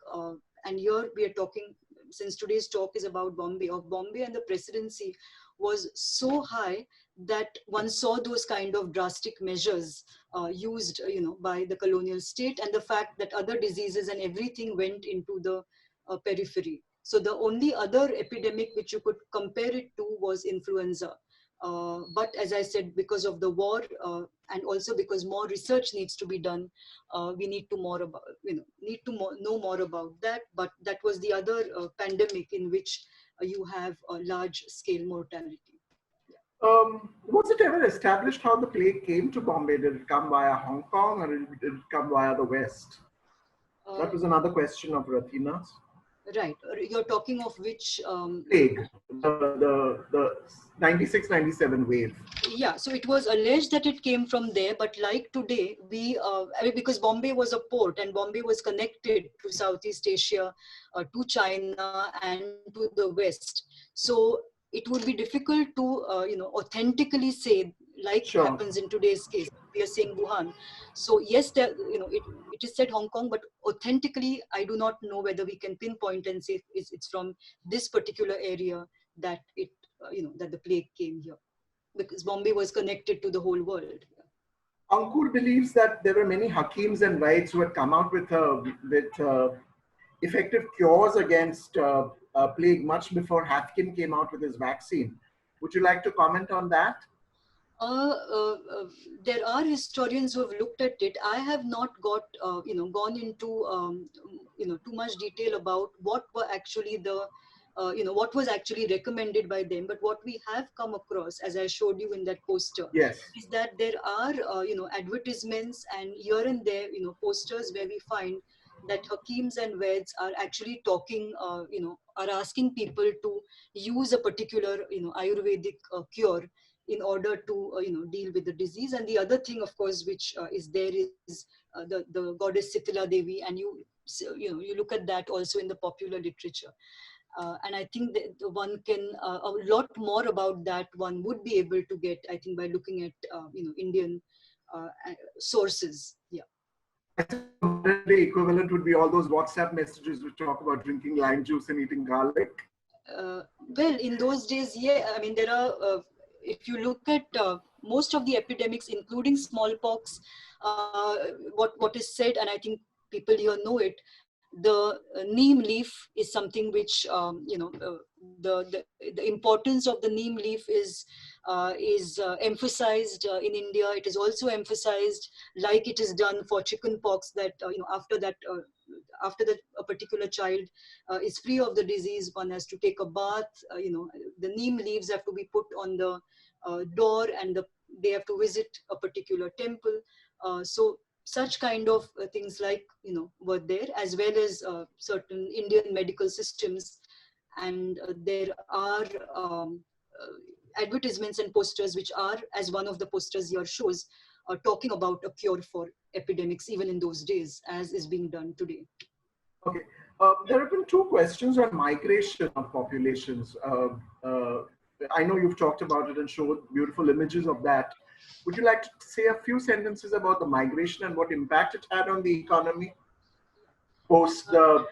and here we are talking, since today's talk is about Bombay, and the presidency, was so high that one saw those kind of drastic measures used, by the colonial state, and the fact that other diseases and everything went into the periphery. So the only other epidemic which you could compare it to was influenza. But as I said, because of the war and also because more research needs to be done, we need to know more about that. But that was the other pandemic in which you have a large scale mortality. Was it ever established how the plague came to Bombay? Did it come via Hong Kong or did it come via the West? That was another question of Rathina's. Right. You're talking of which? Plague, the 96-97 wave. Yeah, so it was alleged that it came from there, but like today, because Bombay was a port and Bombay was connected to Southeast Asia, to China and to the West. So it would be difficult to, authentically say, like Sure. happens in today's case, we are saying Wuhan. So yes, it is said Hong Kong, but authentically, I do not know whether we can pinpoint and say it's from this particular area that that the plague came here, because Bombay was connected to the whole world. Ankur believes that there were many Hakims and Vaids who had come out with effective cures against plague much before Haffkine came out with his vaccine. Would you like to comment on that? There are historians who have looked at it. I have not gone into too much detail about what were actually the what was actually recommended by them. But what we have come across, as I showed you in that poster, yes, is that there are advertisements and here and there posters where we find that Hakims and Veds are actually talking, are asking people to use a particular Ayurvedic cure in order to deal with the disease. And the other thing, of course, which is there is the goddess Sitila Devi, and you look at that also in the popular literature. And I think that one can a lot more about that one would be able to get, I think, by looking at Indian sources. Yeah. I think the equivalent would be all those WhatsApp messages which talk about drinking lime juice and eating garlic. Well, in those days, yeah, I mean, there are, if you look at most of the epidemics, including smallpox, what is said, and I think people here know it, the neem leaf is something which, the importance of the neem leaf is emphasized in India. It is also emphasized, like it is done for chicken pox, that, after that a particular child is free of the disease, one has to take a bath. The neem leaves have to be put on the door, and they have to visit a particular temple. So such kind of things, like, were there, as well as certain Indian medical systems. And there are advertisements and posters, which are, as one of the posters here shows, talking about a cure for epidemics, even in those days, as is being done today. Okay. There have been two questions on migration of populations. I know you've talked about it and showed beautiful images of that. Would you like to say a few sentences about the migration and what impact it had on the economy post the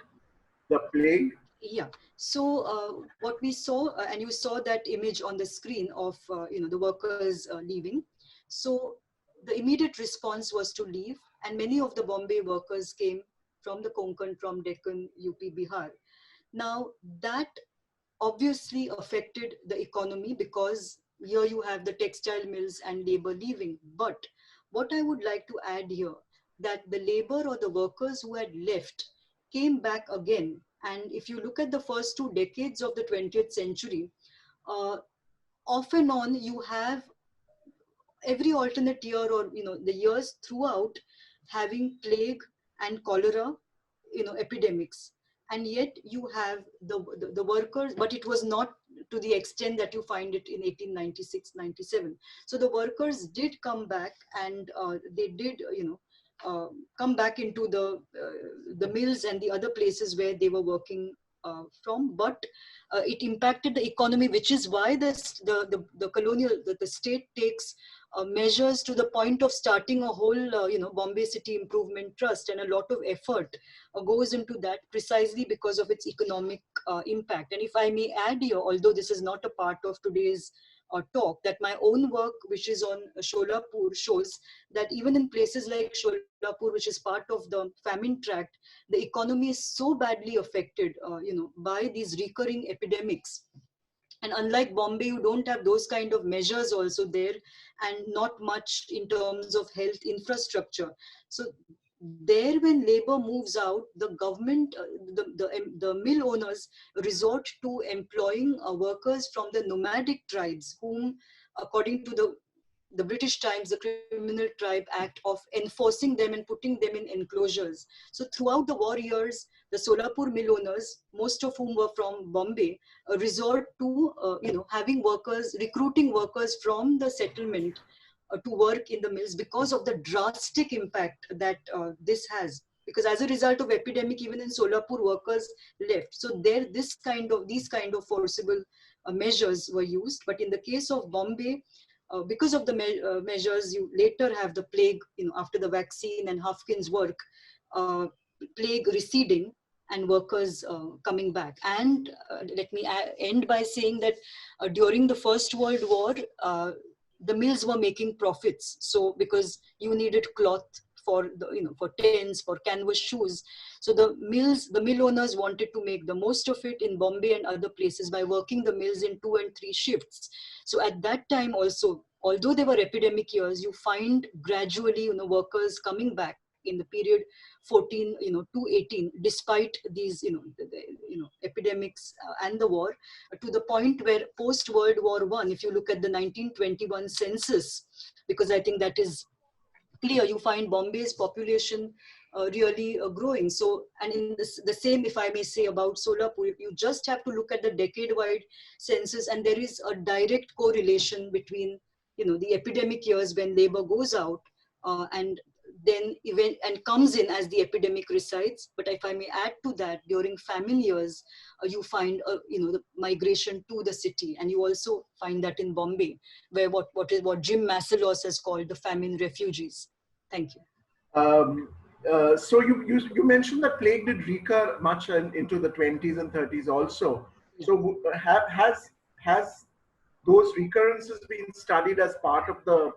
plague? Yeah. So what we saw, and you saw that image on the screen of the workers leaving. So the immediate response was to leave, and many of the Bombay workers came from the Konkan, from Deccan, UP, Bihar. Now that obviously affected the economy, because here you have the textile mills and labor leaving. But what I would like to add here, that the labor or the workers who had left came back again. And if you look at the first 2 decades of the 20th century, off and on, you have every alternate year, or the years throughout, having plague and cholera epidemics. And yet you have the workers, but it was not to the extent that you find it in 1896-97. So the workers did come back, and they did come back into the mills and the other places where they were working from. But it impacted the economy, which is why the colonial, the state takes measures to the point of starting a whole Bombay City Improvement Trust, and a lot of effort goes into that, precisely because of its economic impact. And if I may add here, although this is not a part of today's talk, that my own work, which is on Sholapur, shows that even in places like Sholapur, which is part of the famine tract, the economy is so badly affected by these recurring epidemics. And unlike Bombay, you don't have those kind of measures also there, and not much in terms of health infrastructure. So there, when labor moves out, the government, the mill owners resort to employing workers from the nomadic tribes, whom, according to the British Times, the Criminal Tribe Act, of enforcing them and putting them in enclosures. So throughout the war years, the Solapur mill owners, most of whom were from Bombay, resort to having workers, recruiting workers from the settlement to work in the mills, because of the drastic impact that this has. Because as a result of epidemic, even in Solapur, workers left. So there, these kind of forcible measures were used. But in the case of Bombay, because of the measures, you later have the plague, after the vaccine and Hafkin's work, plague receding and workers coming back. And let me end by saying that during the First World War, the mills were making profits. So because you needed cloth for for tents, for canvas shoes, so the mill owners wanted to make the most of it in Bombay and other places by working the mills in 2 and 3 shifts. So at that time also, although they were epidemic years, you find gradually workers coming back in the period 14 to 18, despite these epidemics and the war, to the point where post World War I, if you look at the 1921 census, because I think that is clear, you find Bombay's population really growing. So, and in this, the same, if I may say, about Solapur, you just have to look at the decade-wide census, and there is a direct correlation between, the epidemic years when labor goes out, and then event and comes in as the epidemic resides. But if I may add to that, during famine years, you find the migration to the city, and you also find that in Bombay, where what Jim Masselos has called the famine refugees. Thank you. Um, so you mentioned that plague did recur much into the 20s and 30s also. Yeah. So has those recurrences been studied as part of the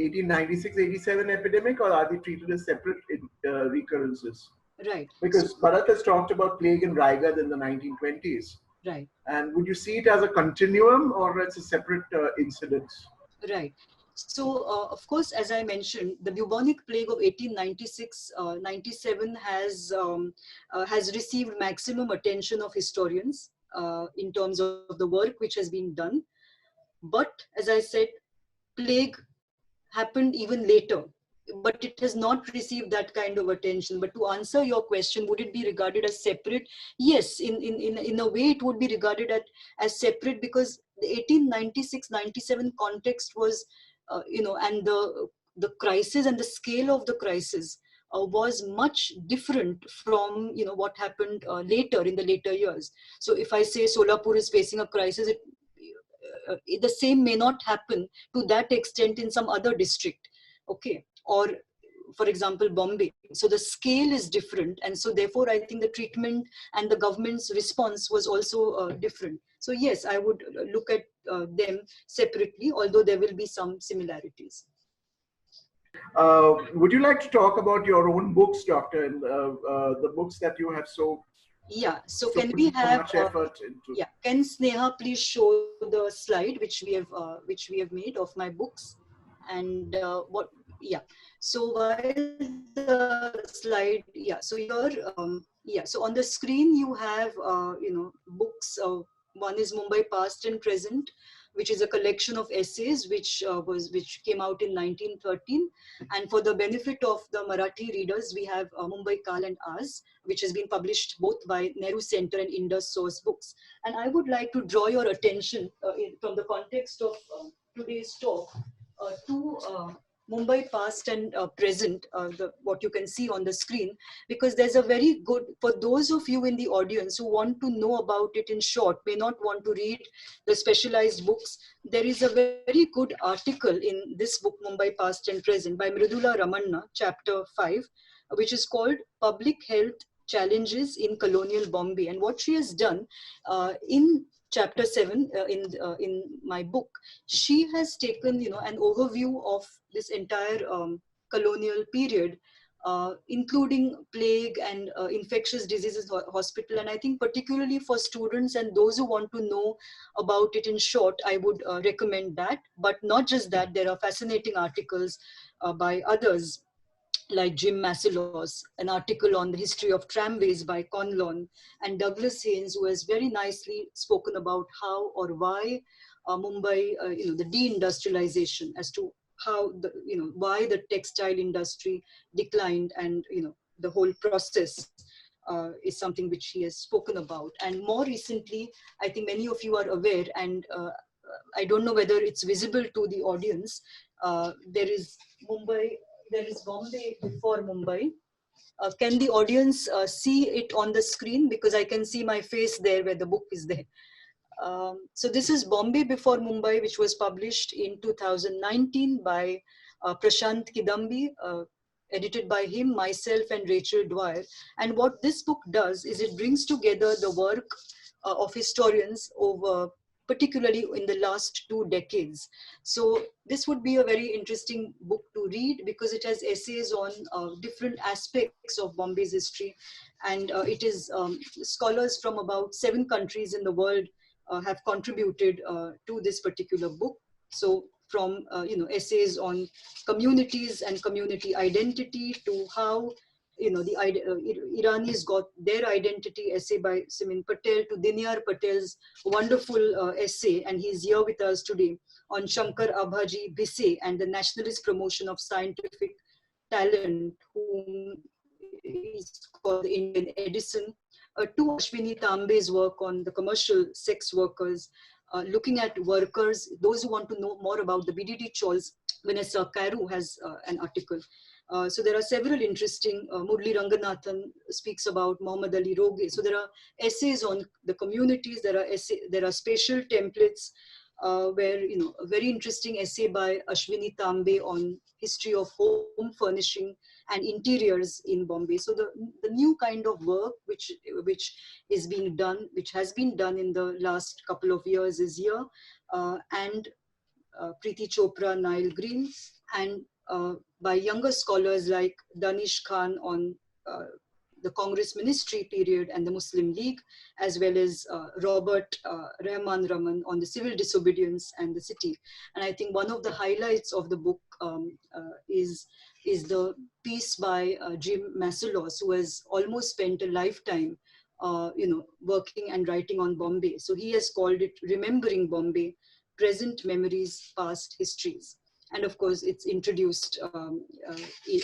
1896-87 epidemic, or are they treated as separate recurrences? Right. Because Bharat has talked about plague in Raigad in the 1920s. Right. And would you see it as a continuum, or it's a separate incident? Right. So, of course, as I mentioned, the bubonic plague of 1896-97 has received maximum attention of historians in terms of the work which has been done. But as I said, plague happened even later, but it has not received that kind of attention. But to answer your question, would it be regarded as separate? Yes, in a way it would be regarded as separate, because the 1896-97 context was, and the crisis and the scale of the crisis was much different from what happened later, in the later years. So if I say Solapur is facing a crisis, the same may not happen to that extent in some other district, okay, or for example Bombay. So the scale is different, and so therefore I think the treatment and the government's response was also different. So yes, I would look at them separately, although there will be some similarities. Would you like to talk about your own books, Doctor, and the books that you have yeah, so can we have much effort into? Yeah, can Sneha please show the slide which we have made of my books, and what? Yeah. So while the slide, yeah. So here, yeah. So on the screen you have books. One is Mumbai Past and Present, which is a collection of essays which came out in 1913. And for the benefit of the Marathi readers, we have Mumbai Kal and Aaz, which has been published both by Nehru Center and Indus Source Books. And I would like to draw your attention from the context of today's talk to Mumbai Past and Present, what you can see on the screen, because there's a very good, for those of you in the audience who want to know about it in short, may not want to read the specialized books, there is a very good article in this book, Mumbai Past and Present, by Mridula Ramanna, chapter 5, which is called Public Health Challenges in Colonial Bombay. And what she has done in chapter 7 in my book, she has taken an overview of this entire colonial period, including plague and infectious diseases hospital. And I think particularly for students and those who want to know about it in short, I would recommend that. But not just that, there are fascinating articles by others like Jim Masselos, an article on the history of tramways by Conlon, and Douglas Haynes, who has very nicely spoken about how or why Mumbai, the deindustrialization, as to how why the textile industry declined, and the whole process is something which he has spoken about. And more recently, I think many of you are aware, and I don't know whether it's visible to the audience. There is Bombay before Mumbai. Can the audience see it on the screen? Because I can see my face there where the book is there. So this is Bombay before Mumbai, which was published in 2019 by Prashant Kidambi, edited by him, myself, and Rachel Dwyer. And what this book does is it brings together the work of historians over, particularly in the last 2 decades. So this would be a very interesting book to read, because it has essays on different aspects of Bombay's history. And it is scholars from about 7 countries in the world have contributed to this particular book. So from essays on communities and community identity, to how the Iranis got their identity, essay by Simin Patel, to Dinyar Patel's wonderful essay, and he's here with us today, on Shankar Abhaji Bhise and the nationalist promotion of scientific talent whom is called the Indian Edison, to Ashwini Tambe's work on the commercial sex workers, looking at workers, those who want to know more about the BDT chawls. Vanessa Caru has an article. So there are several interesting, Murli Ranganathan speaks about Muhammad Ali Roge. So there are essays on the communities, there are spatial templates where, a very interesting essay by Ashwini Tambe on history of home furnishing and interiors in Bombay. So the new kind of work which is being done, which has been done in the last couple of years is here, and Preeti Chopra, Nile Green, and by younger scholars like Danish Khan on the Congress ministry period and the Muslim League, as well as Robert Rahman Raman on the civil disobedience and the city. And I think one of the highlights of the book is the piece by Jim Massalos, who has almost spent a lifetime working and writing on Bombay. So he has called it Remembering Bombay, Present Memories, Past Histories. And of course, it's introduced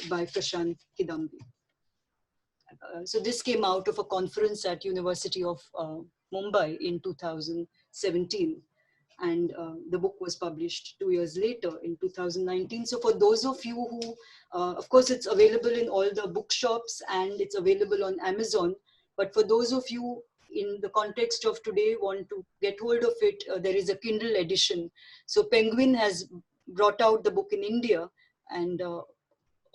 by Prashant Kidambi. So this came out of a conference at University of Mumbai in 2017. And the book was published 2 years later in 2019. So for those of you who, of course, it's available in all the bookshops and it's available on Amazon. But for those of you in the context of today want to get hold of it, there is a Kindle edition. So Penguin has brought out the book in India, and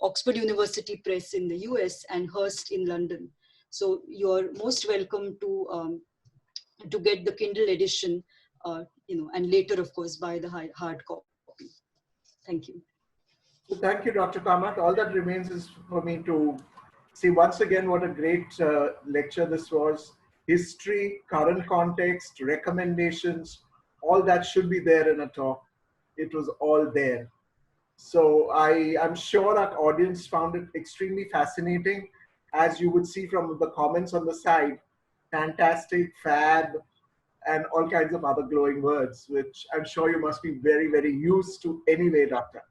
Oxford University Press in the US, and Hearst in London. So you're most welcome to get the Kindle edition, and later, of course, buy the hard copy. Thank you. So thank you, Dr. Kamat. All that remains is for me to see once again what a great lecture this was. History, current context, recommendations, all that should be there in a talk. It was all there. So I'm sure our audience found it extremely fascinating. As you would see from the comments on the side, fantastic, fab, and all kinds of other glowing words, which I'm sure you must be very, very used to anyway, Doctor.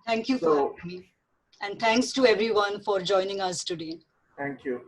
Thank you for having me. And thanks to everyone for joining us today. Thank you.